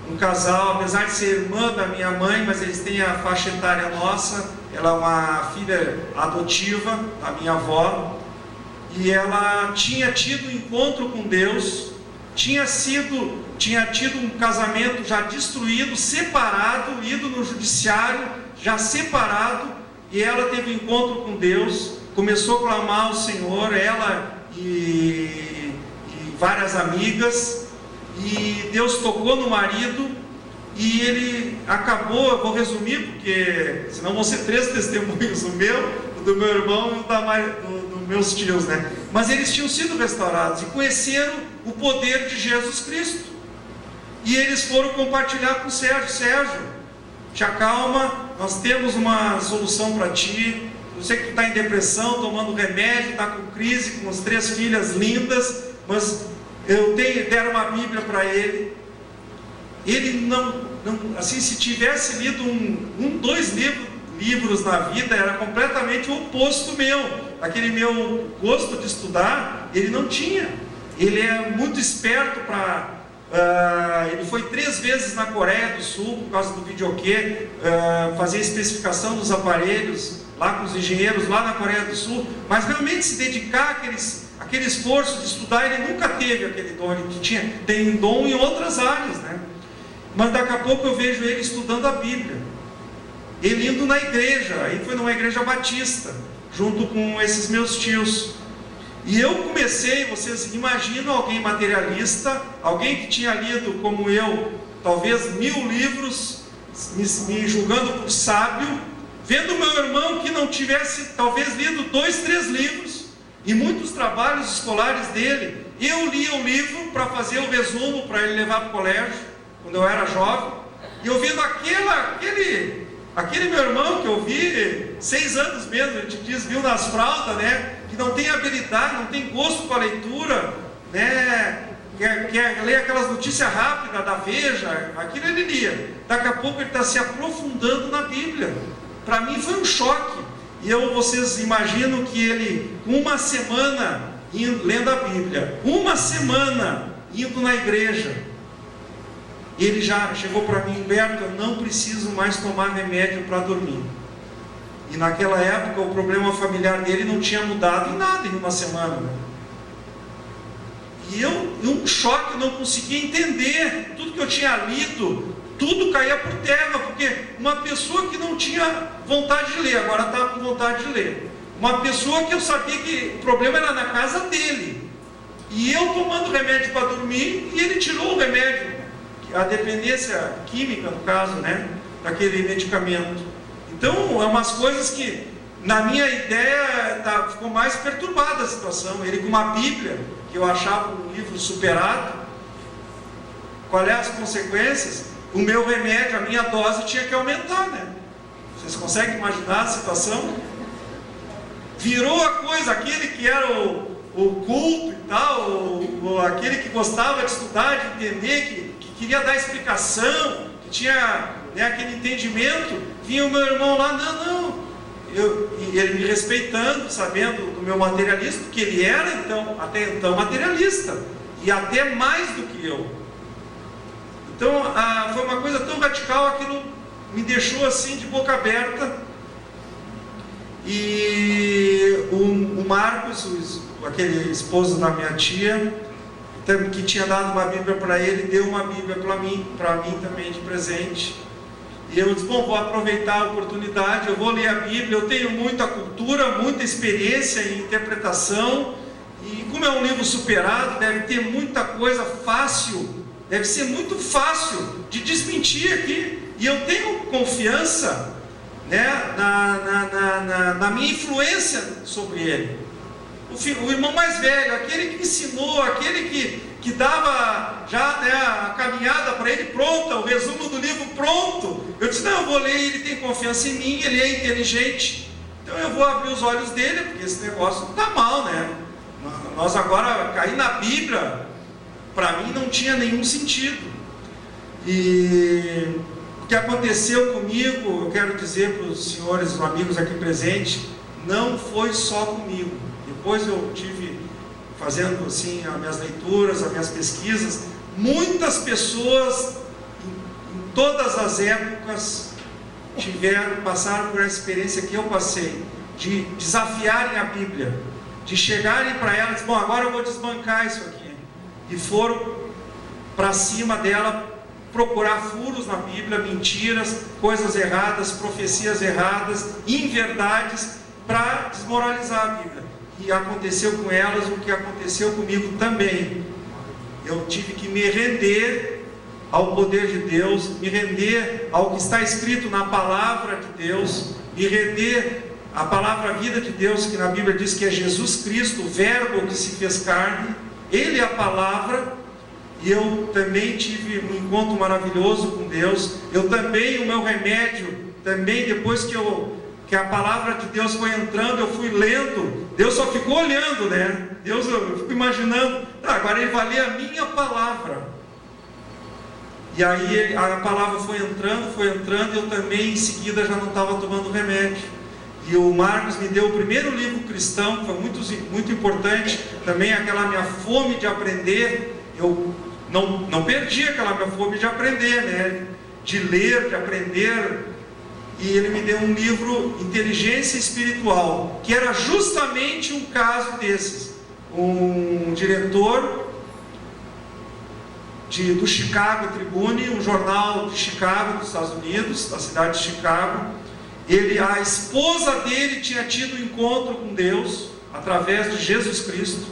um casal, apesar de ser irmã da minha mãe, mas eles têm a faixa etária nossa. Ela é uma filha adotiva da minha avó, e ela tinha tido um encontro com Deus, tinha tido um casamento já destruído, separado, ido no judiciário, já separado, e ela teve um encontro com Deus, começou a clamar ao Senhor, ela e várias amigas, e Deus tocou no marido, e ele acabou, eu vou resumir, porque senão vão ser 3 testemunhos, o meu, o do meu irmão e o dos meus tios, né? Mas eles tinham sido restaurados e conheceram o poder de Jesus Cristo. E eles foram compartilhar com o Sérgio. Sérgio, te acalma, nós temos uma solução para ti. Eu sei que tu está em depressão, tomando remédio, está com crise, com as 3 filhas lindas, mas deram uma Bíblia para ele. Ele não, assim, se tivesse lido 2 livros na vida, era completamente o oposto meu. Aquele meu gosto de estudar, ele não tinha. Ele é muito esperto ele foi 3 vezes na Coreia do Sul, por causa do videokê, fazer a especificação dos aparelhos, lá com os engenheiros, lá na Coreia do Sul, mas realmente se dedicar àquele esforço de estudar, ele nunca teve aquele dom. Ele tem dom em outras áreas, né? Mas daqui a pouco eu vejo ele estudando a Bíblia, ele indo na igreja, aí foi numa igreja batista, junto com esses meus tios. E eu comecei, vocês imaginam alguém materialista, alguém que tinha lido, como eu, talvez 1000 livros, me julgando por sábio, vendo meu irmão que não tivesse talvez lido 2, 3 livros, E muitos trabalhos escolares dele, eu lia o livro para fazer o resumo para ele levar para o colégio, quando eu era jovem. E eu vendo aquele meu irmão que eu vi, 6 anos mesmo, a gente diz, viu nas fraldas, né? Que não tem habilidade, não tem gosto para a leitura, né? Quer ler aquelas notícias rápidas da Veja, aquilo ele lia. Daqui a pouco ele está se aprofundando na Bíblia. Para mim foi um choque. E vocês imaginam que ele, uma semana lendo a Bíblia, uma semana indo na igreja, ele já chegou para mim: Humberto, eu não preciso mais tomar remédio para dormir. E naquela época o problema familiar dele não tinha mudado em nada em uma semana. E um choque, eu não conseguia entender. Tudo que eu tinha lido, tudo caía por terra, porque uma pessoa que não tinha vontade de ler, agora está com vontade de ler. Uma pessoa que eu sabia que o problema era na casa dele, e eu tomando remédio para dormir, e ele tirou o remédio, a dependência química, no caso, né, daquele medicamento. Então, é umas coisas que, na minha ideia, ficou mais perturbada a situação. Ele com uma Bíblia, que eu achava um livro superado, qual é as consequências? O meu remédio, a minha dose tinha que aumentar, né? Vocês conseguem imaginar a situação? Virou a coisa, aquele que era o culto e tal, aquele que gostava de estudar, de entender, que queria dar explicação, que tinha, né, aquele entendimento, vinha o meu irmão lá, e ele me respeitando, sabendo do meu materialismo, que ele era até então materialista, e até mais do que eu. Então foi uma coisa tão radical, aquilo me deixou assim de boca aberta. E o Marcos, aquele esposo da minha tia, que tinha dado uma Bíblia para ele, deu uma Bíblia para mim também de presente. E eu disse: bom, vou aproveitar a oportunidade, eu vou ler a Bíblia. Eu tenho muita cultura, muita experiência em interpretação, e como é um livro superado, deve ter muita coisa fácil, deve ser muito fácil de desmentir aqui. E eu tenho confiança, né, na minha influência sobre ele. O irmão mais velho, aquele que me ensinou, aquele que dava já, né, a caminhada para ele pronta, o resumo do livro pronto. Eu disse: não, eu vou ler, ele tem confiança em mim, ele é inteligente, então eu vou abrir os olhos dele, porque esse negócio não está mal, né? Nós agora, cair na Bíblia, para mim não tinha nenhum sentido. E o que aconteceu comigo, eu quero dizer para os senhores, amigos aqui presentes, não foi só comigo. Depois eu tive, fazendo assim as minhas leituras, as minhas pesquisas, muitas pessoas em todas as épocas passaram por essa experiência que eu passei, de desafiarem a Bíblia, de chegarem para ela e dizer: bom, agora eu vou desbancar isso aqui. E foram para cima dela, procurar furos na Bíblia, mentiras, coisas erradas, profecias erradas, inverdades, para desmoralizar a Bíblia. E aconteceu com elas o que aconteceu comigo também. Eu tive que me render ao poder de Deus, me render ao que está escrito na palavra de Deus, me render à palavra vida de Deus, que na Bíblia diz que é Jesus Cristo, o Verbo que se fez carne. Ele é a palavra. E eu também tive um encontro maravilhoso com Deus. Eu também, o meu remédio, também depois que a palavra de Deus foi entrando, eu fui lendo. Deus só ficou olhando, né? Deus, eu fico imaginando, agora ele vai ler a minha palavra. E aí a palavra foi entrando, e eu também em seguida já não estava tomando remédio. E o Marcos me deu o primeiro livro cristão, que foi muito importante, também aquela minha fome de aprender. Eu não perdi aquela minha fome de aprender, né? De ler, de aprender. E ele me deu um livro, Inteligência Espiritual, que era justamente um caso desses. Um diretor do Chicago Tribune, um jornal de Chicago, dos Estados Unidos, da cidade de Chicago. A esposa dele tinha tido um encontro com Deus, através de Jesus Cristo.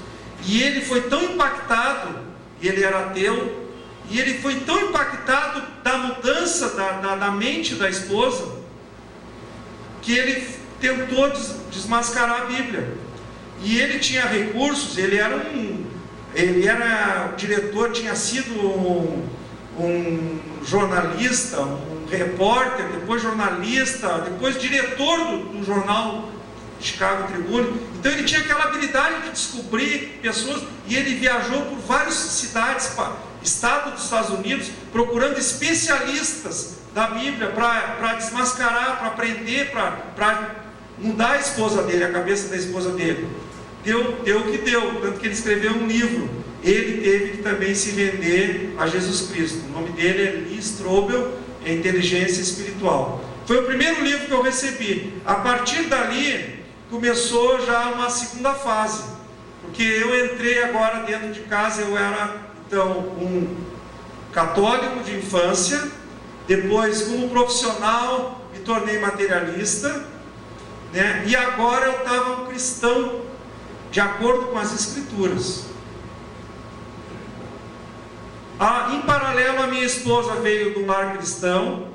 E ele foi tão impactado, ele era ateu, e ele foi tão impactado da mudança da mente da esposa, que ele tentou desmascarar a Bíblia. e ele tinha recursos, ele era diretor, tinha sido um jornalista, um repórter, depois jornalista, depois diretor do jornal Chicago Tribune. Então ele tinha aquela habilidade de descobrir pessoas, e ele viajou por várias cidades, estados dos Estados Unidos, procurando especialistas da Bíblia para desmascarar, para prender, para mudar a esposa dele, a cabeça da esposa dele. Deu o que deu, tanto que ele escreveu um livro. Ele teve que também se vender a Jesus Cristo. O nome dele é Lee Strobel, é Inteligência Espiritual. Foi o primeiro livro que eu recebi. A partir dali, começou já uma segunda fase, porque eu entrei agora dentro de casa. Eu era então um católico de infância, depois como profissional me tornei materialista, né? E agora eu estava um cristão de acordo com as Escrituras. Em paralelo, a minha esposa veio do lar cristão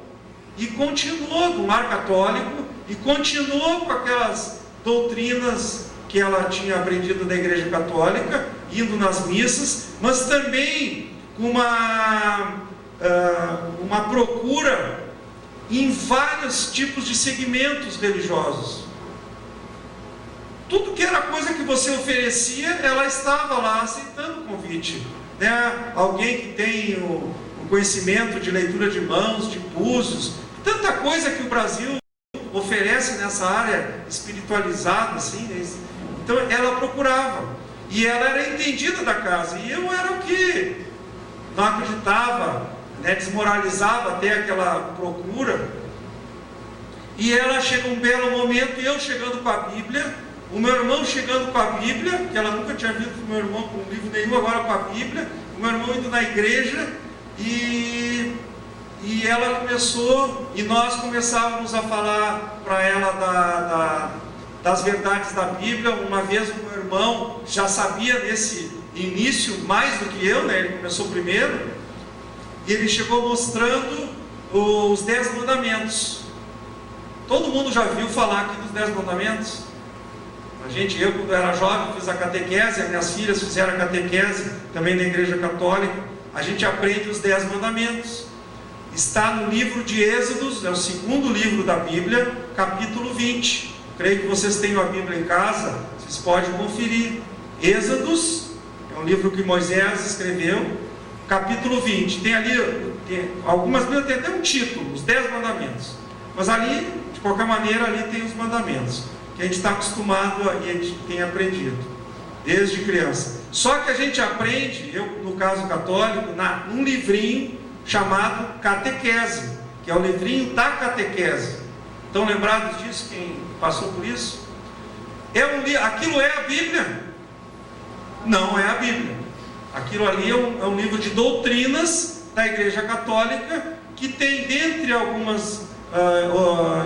e continuou do lar católico e continuou com aquelas doutrinas que ela tinha aprendido da Igreja Católica, indo nas missas, mas também com uma procura em vários tipos de segmentos religiosos. Tudo que era coisa que você oferecia, ela estava lá aceitando o convite, né? Alguém que tem o conhecimento de leitura de mãos, de búzios, tanta coisa que o Brasil oferece nessa área espiritualizada, assim, né? Então ela procurava, e ela era entendida da casa, e eu era o que não acreditava, né? Desmoralizava até aquela procura. E ela chega um belo momento, e eu chegando com a Bíblia, o meu irmão chegando com a Bíblia, que ela nunca tinha visto o meu irmão com livro nenhum, agora com a Bíblia, o meu irmão indo na igreja, e ela começou, e nós começávamos a falar para ela das verdades da Bíblia. Uma vez o meu irmão já sabia nesse início mais do que eu, né? Ele começou primeiro, e ele chegou mostrando os 10 mandamentos. Todo mundo já viu falar aqui dos 10 mandamentos? Eu quando era jovem fiz a catequese, as minhas filhas fizeram a catequese também na Igreja Católica. A gente aprende os 10 mandamentos. Está no livro de Êxodos, é o segundo livro da Bíblia, capítulo 20. Creio que vocês tenham a Bíblia em casa, vocês podem conferir. Êxodos, é um livro que Moisés escreveu, capítulo 20. Tem ali, algumas Bíblias tem até um título, os 10 mandamentos. Mas ali, de qualquer maneira, ali tem os mandamentos, que a gente está acostumado e a gente tem aprendido desde criança. Só que a gente aprende, eu no caso católico, num livrinho chamado Catequese, que é o livrinho da catequese. Estão lembrados disso, quem passou por isso? Aquilo é a Bíblia? Não é a Bíblia. Aquilo ali é um livro de doutrinas da Igreja Católica, que tem, dentre algumas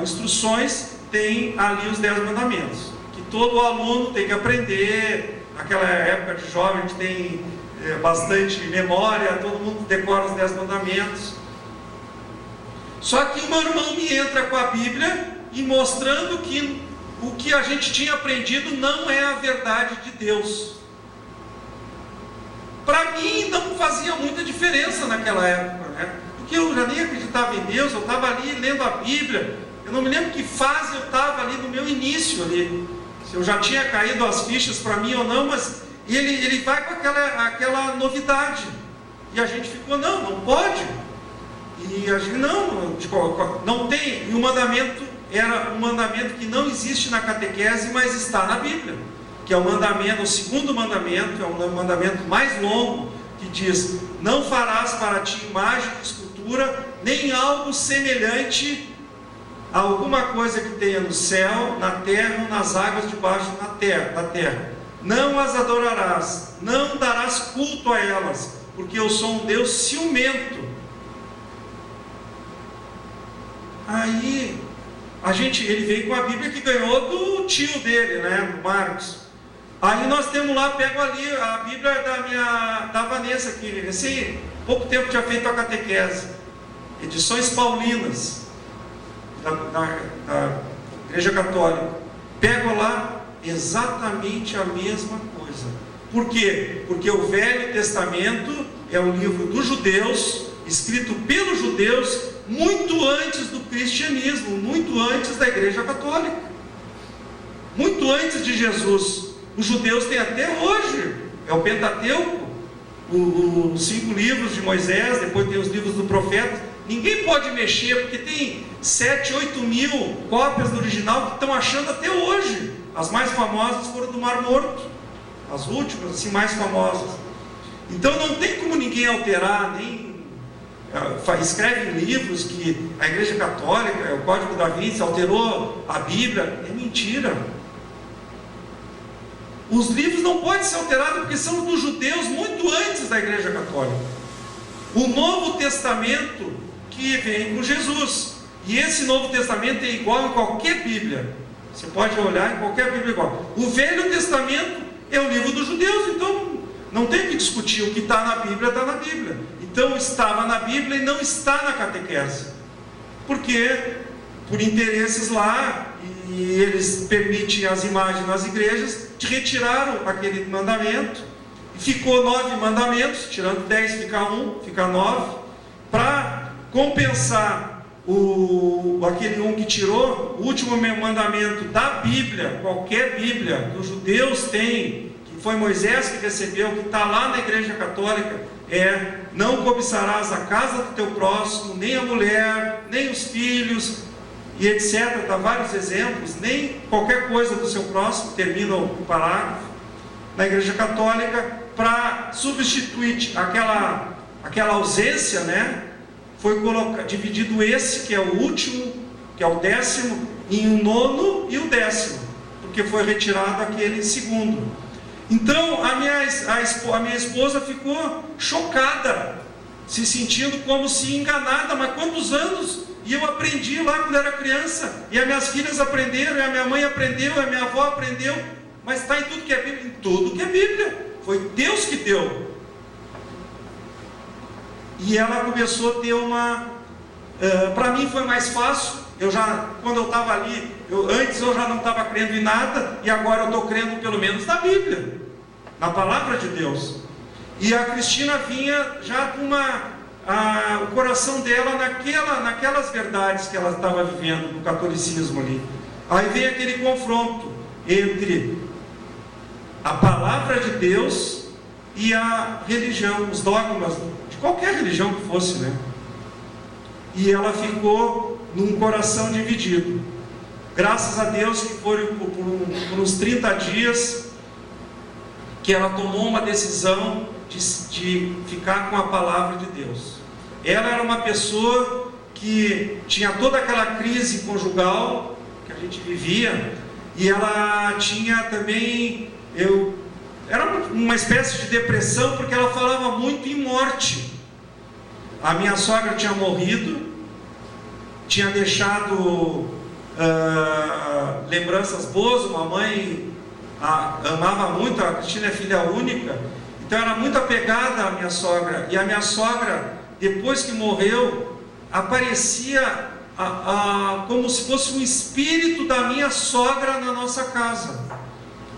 instruções, tem ali os 10 mandamentos, que todo aluno tem que aprender. Naquela época de jovem, a gente tem bastante memória, todo mundo decora os 10 mandamentos. Só que o meu irmão me entra com a Bíblia e mostrando que o que a gente tinha aprendido não é a verdade de Deus. Para mim não fazia muita diferença naquela época, né? Porque eu já nem acreditava em Deus, eu estava ali lendo a Bíblia. Eu não me lembro que fase eu estava ali no meu início ali, se eu já tinha caído as fichas para mim ou não, mas ele vai com aquela novidade, e a gente ficou, não pode, e a gente não tem. E o mandamento era um mandamento que não existe na catequese, mas está na Bíblia, que é o segundo mandamento, é um mandamento mais longo, que diz: não farás para ti imagem de escultura, nem algo semelhante a alguma coisa que tenha no céu, na terra ou nas águas debaixo da terra. Não as adorarás, não darás culto a elas, porque eu sou um Deus ciumento. Aí ele veio com a Bíblia que ganhou do tio dele, né, do Marcos. Aí nós temos lá, pego ali a Bíblia da Vanessa, que pouco tempo tinha feito a catequese, edições paulinas da Igreja Católica. Pego lá, exatamente a mesma coisa. Por quê? Porque o Velho Testamento é o livro dos judeus, escrito pelos judeus, muito antes do cristianismo, muito antes da Igreja Católica, muito antes de Jesus. Os judeus têm até hoje, é o Pentateuco, os 5 livros de Moisés, depois tem os livros do profeta. Ninguém pode mexer, porque tem 7, 8 mil cópias do original que estão achando até hoje. As mais famosas foram do Mar Morto, as últimas, assim, mais famosas. Então não tem como ninguém alterar, nem escrevem livros que a Igreja Católica, o Código da Vinci, alterou a Bíblia. É mentira. Os livros não podem ser alterados porque são dos judeus muito antes da Igreja Católica. O Novo Testamento que vem com Jesus. E esse Novo Testamento é igual em qualquer Bíblia. Você pode olhar em qualquer Bíblia igual. O Velho Testamento é o livro dos judeus, então não tem que discutir. O que está na Bíblia, está na Bíblia. Então estava na Bíblia e não está na catequese. Porque, por interesses lá, e eles permitem as imagens nas igrejas, retiraram aquele mandamento, e ficou 9 mandamentos, tirando 10 fica 1, fica 9, para compensar aquele um que tirou. O último mandamento da Bíblia, qualquer Bíblia que os judeus têm, que foi Moisés que recebeu, que está lá na Igreja Católica, é: não cobiçarás a casa do teu próximo, nem a mulher, nem os filhos, e etc. Dá vários exemplos. Nem qualquer coisa do seu próximo, termina o parágrafo. Na Igreja Católica, para substituir aquela ausência, né, foi dividido esse, que é o último, que é o 10º, em o 9º e o 10º, porque foi retirado aquele segundo. Então a minha esposa ficou chocada, se sentindo como se enganada. Mas quantos anos? E eu aprendi lá quando era criança, e as minhas filhas aprenderam, e a minha mãe aprendeu, e a minha avó aprendeu. Mas está em tudo que é Bíblia. Em tudo que é Bíblia. Foi Deus que deu. E ela começou a ter para mim foi mais fácil. Quando eu estava ali, antes eu já não estava crendo em nada, e agora eu estou crendo pelo menos na Bíblia, na Palavra de Deus. E a Cristina vinha já com o coração dela naquelas verdades que ela estava vivendo no catolicismo ali. Aí vem aquele confronto entre a Palavra de Deus e a religião, os dogmas de qualquer religião que fosse, né? E ela ficou num coração dividido. Graças a Deus que foram por uns 30 dias que ela tomou uma decisão de ficar com a Palavra de Deus. Ela era uma pessoa que tinha toda aquela crise conjugal que a gente vivia, e ela tinha também, era uma espécie de depressão, porque ela falava muito em morte. A minha sogra tinha morrido, tinha deixado lembranças boas. Uma mãe amava muito, a Cristina é filha única, então era muito apegada à minha sogra. E a minha sogra, depois que morreu, aparecia como se fosse um espírito da minha sogra na nossa casa.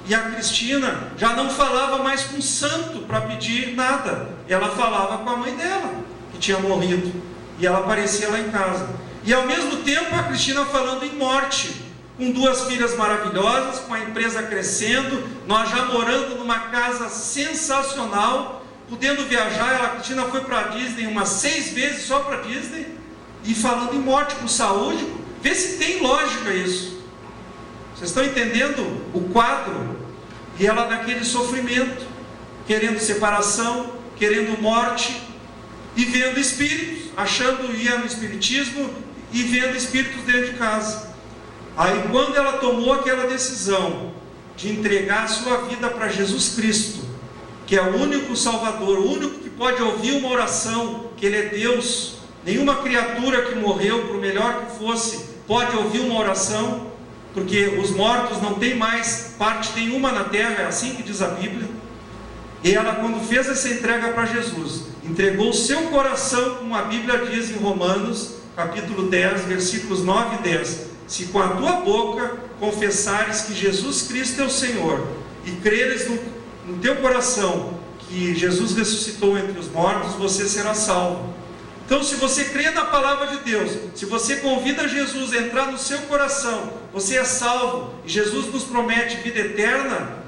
E a Cristina já não falava mais com o santo para pedir nada, ela falava com a mãe dela, que tinha morrido, e ela aparecia lá em casa. E ao mesmo tempo a Cristina falando em morte, com 2 filhas maravilhosas, com a empresa crescendo, nós já morando numa casa sensacional, podendo viajar. A Cristina foi para a Disney umas 6 vezes só para a Disney, e falando em morte, com saúde. Vê se tem lógica isso. Vocês estão entendendo o quadro? E ela naquele sofrimento, querendo separação, querendo morte, e vendo espíritos, achando ia no espiritismo e vendo espíritos dentro de casa. Aí quando ela tomou aquela decisão de entregar a sua vida para Jesus Cristo, que é o único Salvador, o único que pode ouvir uma oração, que Ele é Deus, nenhuma criatura que morreu, por melhor que fosse, pode ouvir uma oração, porque os mortos não têm mais parte nenhuma na terra, é assim que diz a Bíblia. E ela, quando fez essa entrega para Jesus, entregou o seu coração, como a Bíblia diz em Romanos, capítulo 10, versículos 9 e 10. se com a tua boca confessares que Jesus Cristo é o Senhor, e creres no teu coração que Jesus ressuscitou entre os mortos, você será salvo. Então, se você crê na palavra de Deus, se você convida Jesus a entrar no seu coração, você é salvo, e Jesus nos promete vida eterna,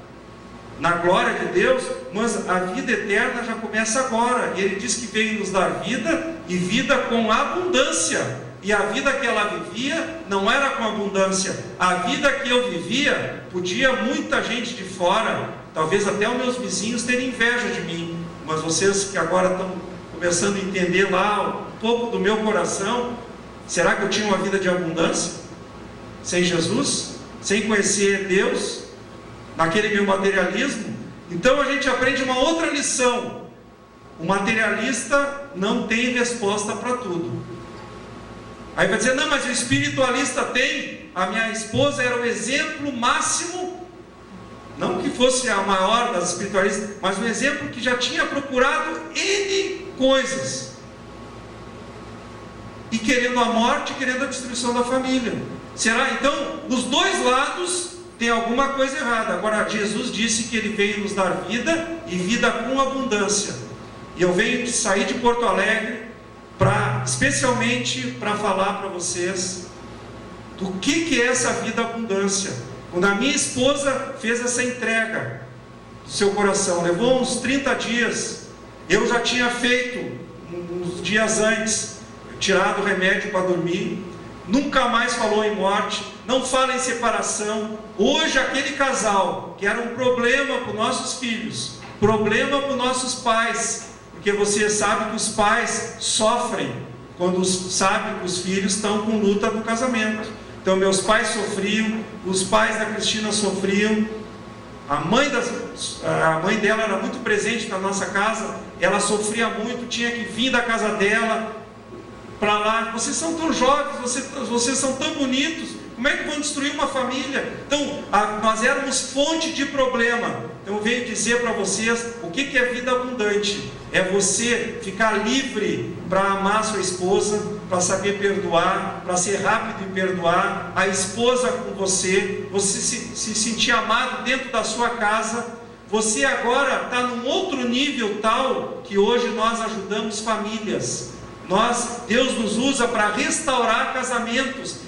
na glória de Deus, mas a vida eterna já começa agora, e Ele diz que veio nos dar vida, e vida com abundância, e a vida que ela vivia não era com abundância, a vida que eu vivia, podia muita gente de fora, talvez até os meus vizinhos terem inveja de mim, mas vocês que agora estão começando a entender lá um pouco do meu coração, será que eu tinha uma vida de abundância? Sem Jesus? Sem conhecer Deus? Naquele meu materialismo? Então a gente aprende uma outra lição: o materialista não tem resposta para tudo. Aí vai dizer, não, mas o espiritualista tem. A minha esposa era o exemplo máximo, não que fosse a maior das espiritualistas, mas um exemplo que já tinha procurado N coisas, e querendo a morte, querendo a destruição da família. Será? Então, os dois lados tem alguma coisa errada. Agora, Jesus disse que Ele veio nos dar vida, e vida com abundância. E eu venho sair de Porto Alegre, especialmente para falar para vocês do que é essa vida abundância. Quando a minha esposa fez essa entrega do seu coração, levou uns 30 dias, eu já tinha feito, uns dias antes, tirado o remédio para dormir, nunca mais falou em morte, não fala em separação. Hoje aquele casal, que era um problema para os nossos filhos, problema para os nossos pais, porque você sabe que os pais sofrem quando sabem que os filhos estão com luta no casamento. Então meus pais sofriam, os pais da Cristina sofriam, a mãe dela era muito presente na nossa casa, ela sofria muito, tinha que vir da casa dela para lá. Vocês são tão jovens, vocês são tão bonitos, como é que vão destruir uma família? Então, nós éramos fonte de problema. Então eu venho dizer para vocês o que é vida abundante. É você ficar livre para amar sua esposa, para saber perdoar, para ser rápido em perdoar, a esposa com você se sentir amado dentro da sua casa. Você agora está num outro nível tal que hoje nós ajudamos famílias. Deus nos usa para restaurar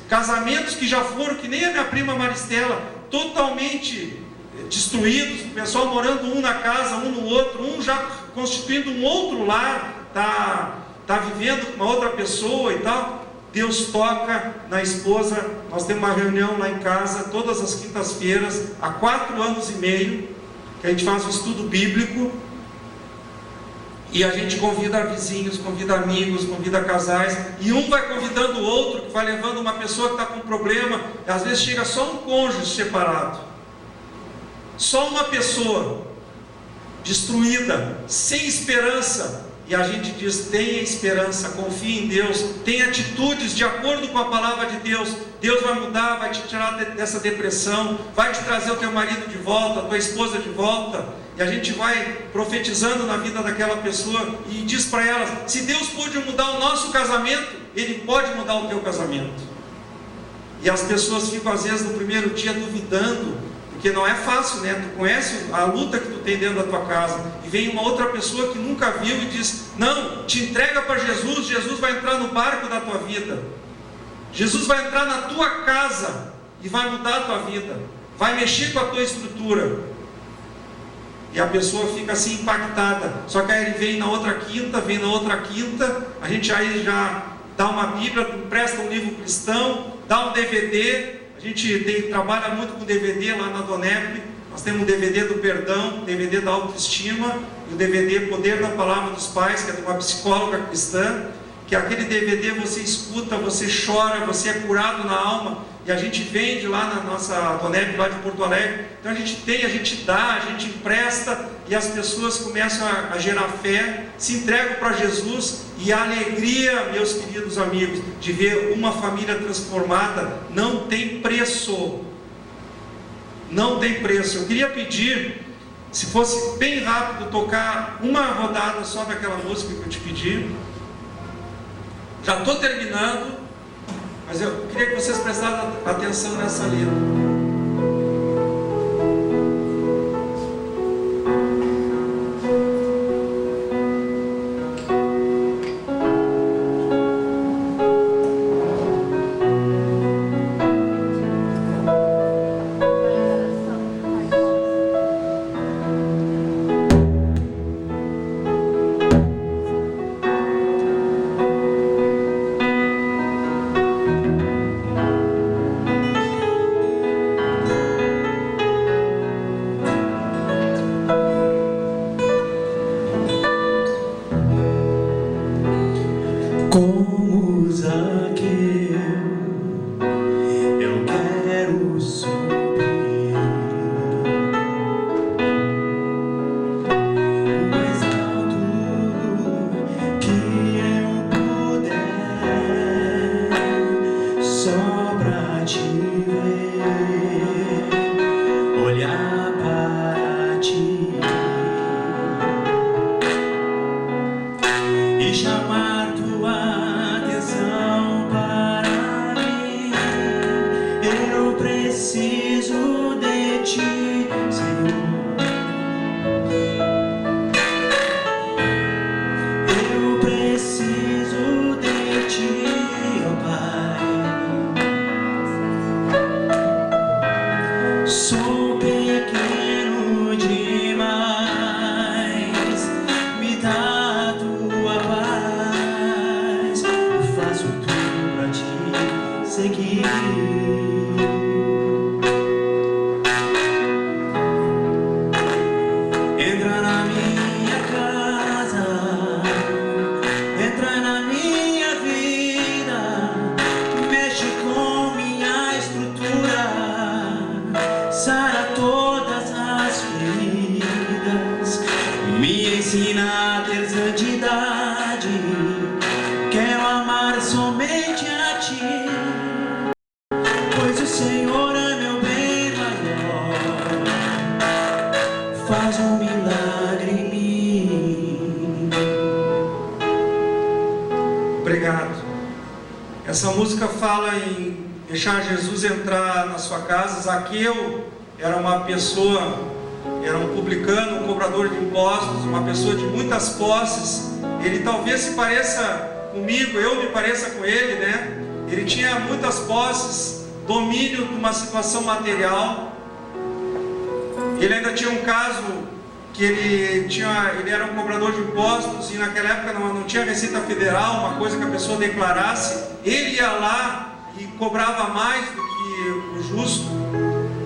casamentos que já foram, que nem a minha prima Maristela, totalmente destruídos, o pessoal morando um na casa, um no outro, um já constituindo um outro lar, está vivendo com uma outra pessoa e tal. Deus toca na esposa. Nós temos uma reunião lá em casa, todas as quintas-feiras, há 4 anos e meio, que a gente faz um estudo bíblico, e a gente convida vizinhos, convida amigos, convida casais, e um vai convidando o outro, que vai levando uma pessoa que está com problema. Às vezes chega só um cônjuge separado, só uma pessoa destruída, sem esperança, e a gente diz, tenha esperança, confie em Deus, tenha atitudes de acordo com a palavra de Deus. Deus vai mudar, vai te tirar dessa depressão, vai te trazer o teu marido de volta, a tua esposa de volta. E a gente vai profetizando na vida daquela pessoa e diz para ela, se Deus pôde mudar o nosso casamento, Ele pode mudar o teu casamento. E as pessoas ficam às vezes no primeiro dia duvidando, porque não é fácil, né? Tu conhece a luta que tu tem dentro da tua casa, e vem uma outra pessoa que nunca viu e diz, não, te entrega para Jesus, Jesus vai entrar no barco da tua vida, Jesus vai entrar na tua casa e vai mudar a tua vida, vai mexer com a tua estrutura. E a pessoa fica assim impactada. Só que aí ele vem na outra quinta, a gente aí já dá uma Bíblia, empresta um livro cristão, dá um DVD. A gente trabalha muito com DVD lá na Donep. Nós temos um DVD do perdão, DVD da autoestima, e o DVD Poder da Palavra dos Pais, que é de uma psicóloga cristã, que aquele DVD você escuta, você chora, você é curado na alma. E a gente vende lá na nossa Donep, lá de Porto Alegre. Então a gente dá, a gente empresta, e as pessoas começam a gerar fé, se entregam para Jesus, e a alegria, meus queridos amigos, de ver uma família transformada, não tem preço. Não tem preço. Eu queria pedir, se fosse bem rápido, tocar uma rodada só daquela música que eu te pedi. Já estou terminando. Mas eu queria que vocês prestassem atenção nessa letra. Como Zaqueu, eu quero subir o mais alto que eu puder, só pra te ver, olhar para ti e chamar tua atenção para mim. Eu preciso de ti, Senhor. Eu preciso de ti, ó Pai. Sou pequeno demais, me dá tua paz. Eu faço tudo pra te seguir. Entra na minha casa, entra na minha vida, mexe com minha estrutura, sara todas as feridas, me ensina a ter santidade. Quero amar somente a ti, pois o Senhor é meu bem maior. Faz um milagre em mim. Obrigado. Essa música fala em deixar Jesus entrar na sua casa. Zaqueu era uma pessoa, era um publicano, um cobrador de impostos, uma pessoa de muitas posses. Ele talvez se pareça comigo, eu me pareça com ele, né? Ele tinha muitas posses, domínio de uma situação material. Ele ainda tinha um caso que ele era um cobrador de impostos e naquela época não tinha Receita Federal, uma coisa que a pessoa declarasse. Ele ia lá e cobrava mais do que o justo.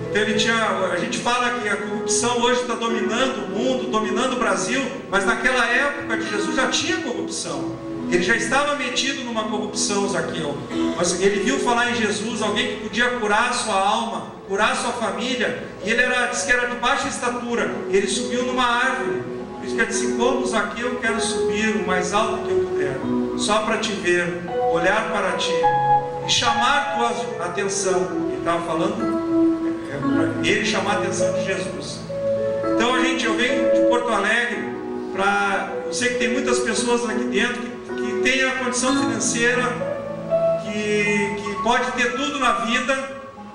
Então ele tinha, a gente fala que a corrupção hoje está dominando o mundo, dominando o Brasil, mas naquela época de Jesus já tinha corrupção. Ele já estava metido numa corrupção, Zaqueu. Mas ele viu falar em Jesus, alguém que podia curar a sua alma, curar a sua família, e ele disse que era de baixa estatura. Ele subiu numa árvore. Por isso que ele disse: como Zaqueu, eu quero subir o mais alto que eu puder, só para te ver, olhar para ti e chamar tua atenção. Ele estava falando para ele chamar a atenção de Jesus. Então eu venho de Porto Alegre eu sei que tem muitas pessoas aqui dentro que tem a condição financeira, que pode ter tudo na vida,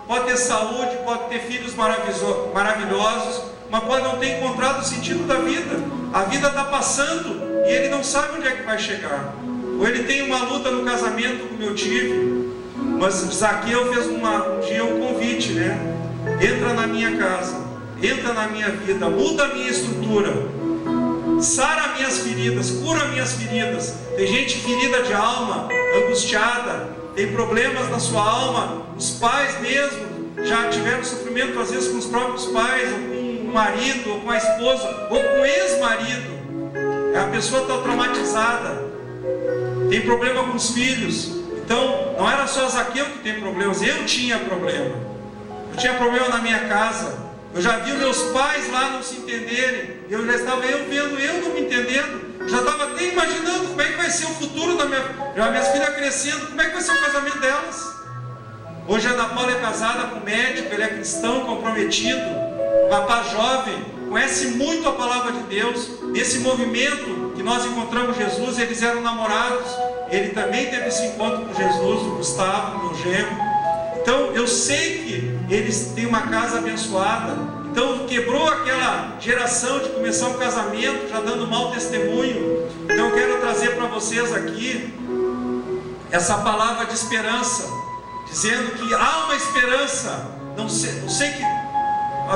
pode ter saúde, pode ter filhos maravilhosos, mas pode não ter encontrado o sentido da vida. A vida está passando e ele não sabe onde é que vai chegar. Ou ele tem uma luta no casamento, como eu tive. Mas Zaqueu fez um dia um convite, né? Entra na minha casa, entra na minha vida, muda a minha estrutura, sara minhas feridas, cura minhas feridas. Tem gente ferida de alma, angustiada, tem problemas na sua alma. Os pais mesmo já tiveram sofrimento às vezes com os próprios pais, ou com o marido, ou com a esposa, ou com o ex-marido. A pessoa está traumatizada, tem problema com os filhos. Então não era só Zaqueu que tem problemas, eu tinha problema. Eu tinha problema na minha casa. Eu já vi meus pais lá não se entenderem. Eu já estava vendo eu não me entendendo. Eu já estava até imaginando como é que vai ser o futuro da minhas filhas crescendo. Como é que vai ser o casamento delas? Hoje a Ana Paula é casada com um médico, ele é cristão comprometido, um rapaz jovem, conhece muito a palavra de Deus. Nesse movimento que nós encontramos Jesus, eles eram namorados. ele também teve esse encontro com Jesus, o Gustavo, meu genro. Então eu sei que eles têm uma casa abençoada. Então quebrou aquela geração de começar um casamento já dando mau testemunho. Então eu quero trazer para vocês aqui essa palavra de esperança, dizendo que há uma esperança. Não sei que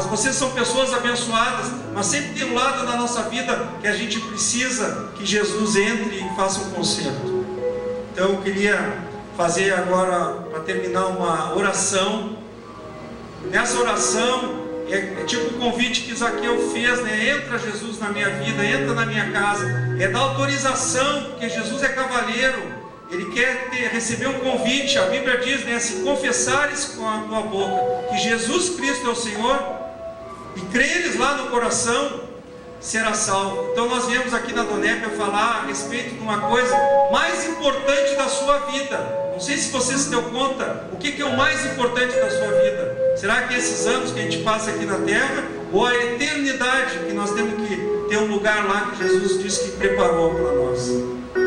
vocês são pessoas abençoadas, mas sempre tem um lado na nossa vida que a gente precisa que Jesus entre e faça um conserto. Então eu queria fazer agora, para terminar, uma oração. Nessa oração é tipo o convite que Zaqueu fez, né? Entra Jesus na minha vida, entra na minha casa. É dar autorização, porque Jesus é cavalheiro. Ele quer receber um convite. A Bíblia diz, né? Se confessares com a tua boca que Jesus Cristo é o Senhor e creres lá no coração, será salvo. Então nós viemos aqui na Donep falar a respeito de uma coisa mais importante da sua vida. Não sei se você se deu conta, o que é o mais importante da sua vida? Será que esses anos que a gente passa aqui na terra, ou a eternidade, que nós temos que ter um lugar lá que Jesus disse que preparou para nós?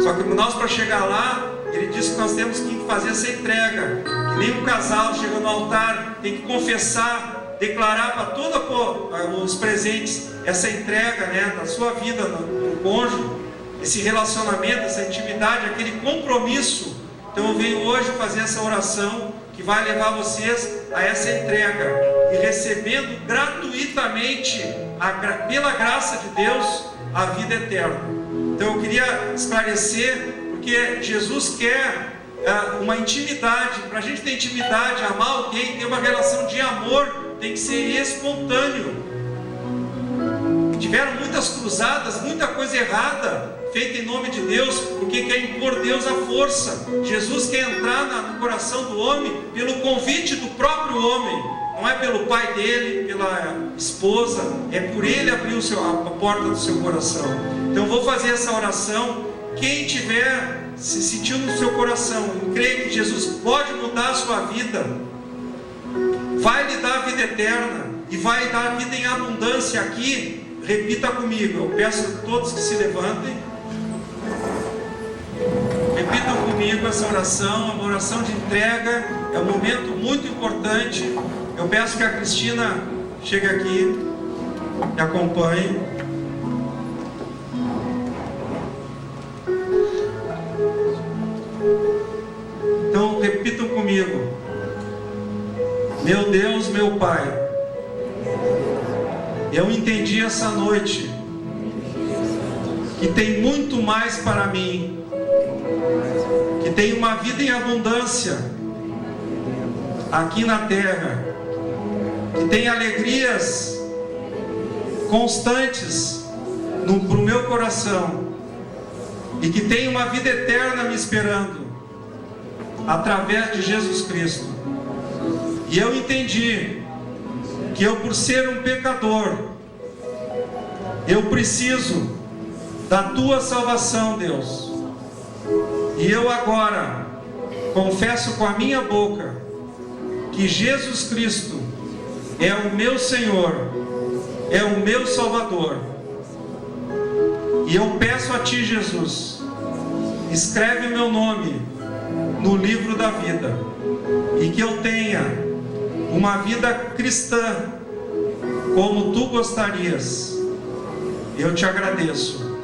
Só que nós, para chegar lá, ele disse que nós temos que fazer essa entrega, que nem um casal chega no altar, tem que confessar, declarar para todos os presentes essa entrega, né, da sua vida no cônjuge, esse relacionamento, essa intimidade, aquele compromisso. Então eu venho hoje fazer essa oração que vai levar vocês a essa entrega e recebendo gratuitamente, pela graça de Deus, a vida eterna. Então eu queria esclarecer, porque Jesus quer uma intimidade. Para a gente ter intimidade, amar alguém, ter uma relação de amor, tem que ser espontâneo. Tiveram muitas cruzadas, muita coisa errada feita em nome de Deus, porque quer impor Deus à força. Jesus quer entrar no coração do homem pelo convite do próprio homem, não é pelo pai dele, pela esposa, é por ele abrir a porta do seu coração. Então eu vou fazer essa oração. Quem tiver se sentindo no seu coração e crê que Jesus pode mudar a sua vida, vai lhe dar a vida eterna e vai dar a vida em abundância aqui, repita comigo. Eu peço a todos que se levantem, repitam comigo essa oração, uma oração de entrega. É um momento muito importante. Eu peço que a Cristina chegue aqui, me acompanhe. Então repitam comigo. Meu Deus, meu Pai, eu entendi essa noite que tem muito mais para mim, que tem uma vida em abundância aqui na terra, que tem alegrias constantes para o meu coração e que tem uma vida eterna me esperando através de Jesus Cristo. E eu entendi que eu, por ser um pecador, eu preciso da tua salvação, Deus. E eu agora confesso com a minha boca que Jesus Cristo é o meu Senhor, é o meu Salvador. E eu peço a ti, Jesus, escreve o meu nome no livro da vida, e que eu tenha uma vida cristã como tu gostarias. Eu te agradeço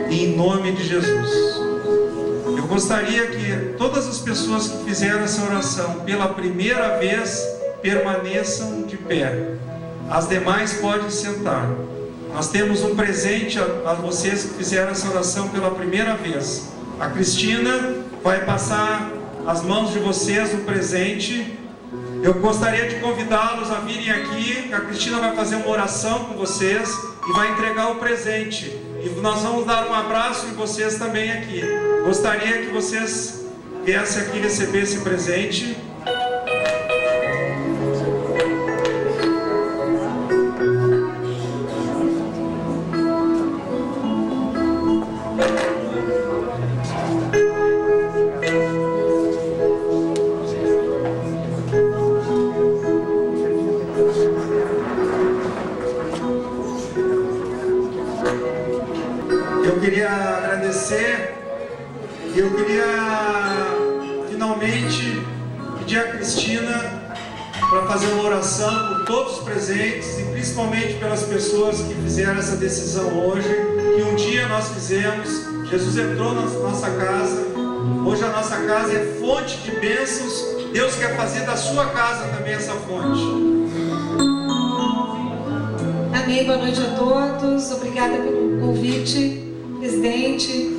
em nome de Jesus. Eu gostaria que todas as pessoas que fizeram essa oração pela primeira vez permaneçam de pé. As demais podem sentar. Nós temos um presente a vocês que fizeram essa oração pela primeira vez. A Cristina vai passar às mãos de vocês um presente. Eu gostaria de convidá-los a virem aqui. A Cristina vai fazer uma oração com vocês e vai entregar o presente. E nós vamos dar um abraço em vocês também aqui. Gostaria que vocês viessem aqui receber esse presente. Eu queria agradecer E eu queria finalmente pedir a Cristina para fazer uma oração por todos os presentes e principalmente pelas pessoas que fizeram essa decisão hoje, que um dia nós fizemos. Jesus entrou na nossa casa, hoje a nossa casa é fonte de bênçãos. Deus quer fazer da sua casa também essa fonte. Amém, boa noite a todos, obrigada pelo convite, presidente,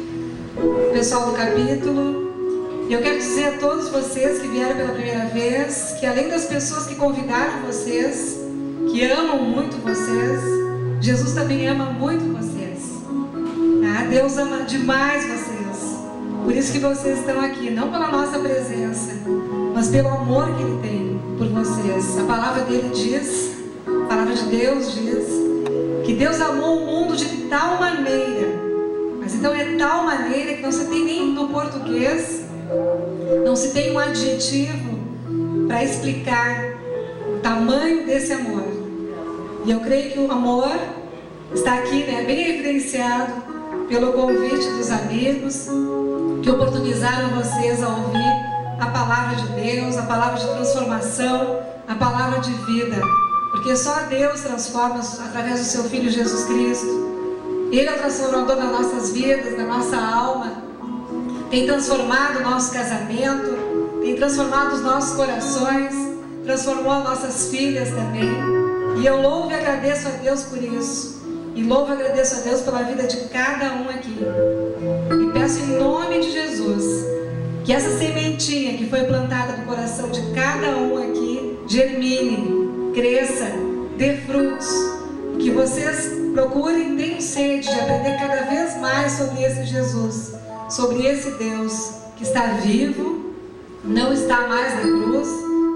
pessoal do capítulo. E eu quero dizer a todos vocês que vieram pela primeira vez, que além das pessoas que convidaram vocês, que amam muito vocês, Jesus também ama muito vocês. Ah, Deus ama demais vocês. Por isso que vocês estão aqui, não pela nossa presença, mas pelo amor que Ele tem por vocês. A palavra dele diz, a palavra de Deus diz, que Deus amou o mundo de tal maneira, mas então é tal maneira que não se tem nem no português, não se tem um adjetivo para explicar o tamanho desse amor. E eu creio que o amor está aqui, né, bem evidenciado pelo convite dos amigos que oportunizaram vocês a ouvir a palavra de Deus, a palavra de transformação, a palavra de vida. Porque só Deus transforma através do seu Filho Jesus Cristo. Ele é o transformador das nossas vidas, da nossa alma. Tem transformado o nosso casamento, tem transformado os nossos corações, transformou as nossas filhas também. E eu louvo e agradeço a Deus por isso. E louvo e agradeço a Deus pela vida de cada um aqui. E peço em nome de Jesus que essa sementinha que foi plantada no coração de cada um aqui germine, cresça, dê frutos. Que vocês procurem, tenham sede de aprender cada vez mais sobre esse Jesus, sobre esse Deus que está vivo, não está mais na cruz.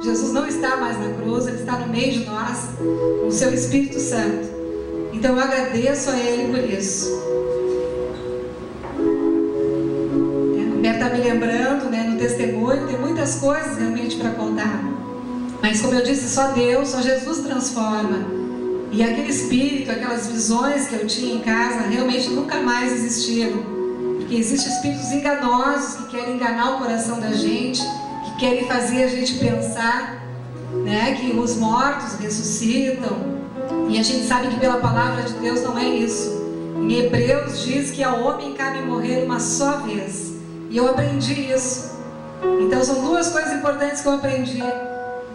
Jesus não está mais na cruz, Ele está no meio de nós, com o seu Espírito Santo. Então eu agradeço a Ele por isso. A Roberta está me lembrando, né, no testemunho, tem muitas coisas realmente para contar. Mas como eu disse, só Deus, só Jesus transforma. E aquele espírito, aquelas visões que eu tinha em casa, realmente nunca mais existiram. Porque existem espíritos enganosos que querem enganar o coração da gente, que querem fazer a gente pensar, né, que os mortos ressuscitam. E a gente sabe que pela palavra de Deus não é isso. Em Hebreus diz que ao homem cabe morrer uma só vez. E eu aprendi isso. Então são duas coisas importantes que eu aprendi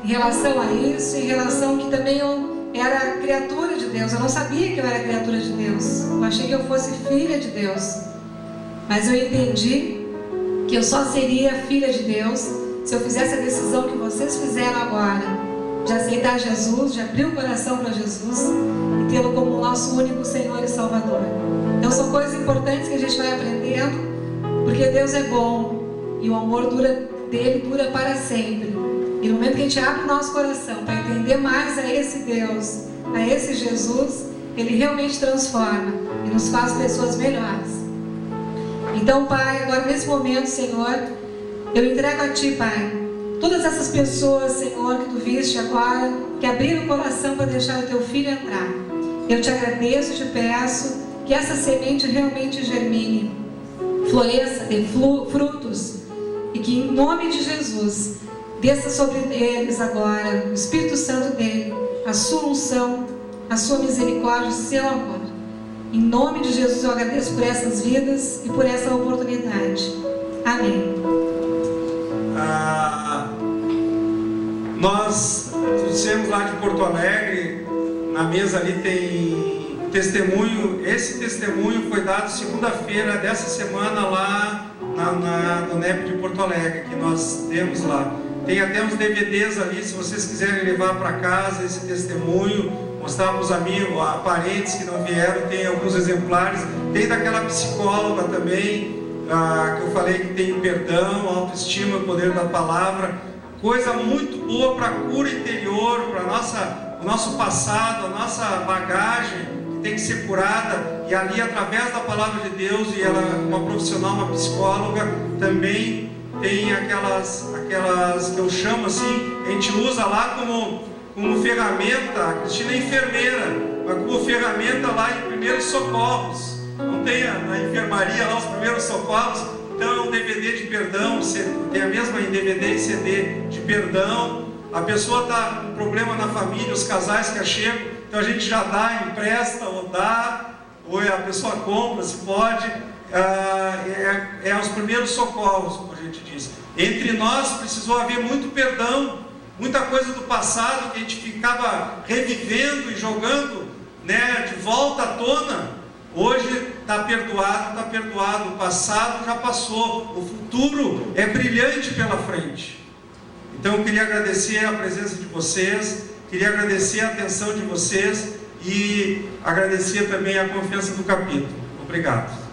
em relação a isso, em relação que também eu era criatura de Deus. Eu não sabia que eu era criatura de Deus. Eu achei que eu fosse filha de Deus. Mas eu entendi que eu só seria filha de Deus se eu fizesse a decisão que vocês fizeram agora, de aceitar Jesus, de abrir o coração para Jesus e tê-lo como o nosso único Senhor e Salvador. Então são coisas importantes que a gente vai aprendendo, porque Deus é bom e o amor dele dura para sempre. E no momento que a gente abre o nosso coração para entender mais a esse Deus, a esse Jesus, Ele realmente transforma e nos faz pessoas melhores. Então, Pai, agora nesse momento, Senhor, eu entrego a Ti, Pai, todas essas pessoas, Senhor, que Tu viste agora, que abriram o coração para deixar o Teu Filho entrar. Eu Te agradeço e Te peço que essa semente realmente germine, floresça, dê frutos, e que em nome de Jesus, desça sobre eles agora o Espírito Santo dele, a sua unção, a sua misericórdia, o seu amor. Em nome de Jesus eu agradeço por essas vidas e por essa oportunidade. Amém. Nós trouxemos lá de Porto Alegre, na mesa ali tem testemunho. Esse testemunho foi dado segunda-feira dessa semana lá no NEP de Porto Alegre, que nós temos lá. Tem até uns DVDs ali, se vocês quiserem levar para casa esse testemunho, mostrar para os amigos, a parentes que não vieram, tem alguns exemplares. Tem daquela psicóloga também, que eu falei que tem perdão, autoestima, o poder da palavra. Coisa muito boa para a cura interior, para o nosso passado, a nossa bagagem, que tem que ser curada. E ali, através da palavra de Deus, e ela, uma profissional, uma psicóloga, também tem aquelas que eu chamo assim, a gente usa lá como ferramenta. A Cristina é enfermeira, mas como ferramenta lá em primeiros socorros. Não tem na enfermaria lá os primeiros socorros, Então é um DVD de perdão, tem a mesma em DVD e CD de perdão. A pessoa está com problema na família, os casais que chegam, então a gente já dá, empresta ou dá, ou a pessoa compra, se pode. É os primeiros socorros, como a gente diz. Entre nós precisou haver muito perdão, muita coisa do passado que a gente ficava revivendo e jogando, né, de volta à tona. Hoje está perdoado, o passado já passou, o futuro é brilhante pela frente. Então eu queria agradecer a presença de vocês, queria agradecer a atenção de vocês e agradecer também a confiança do capítulo. Obrigado.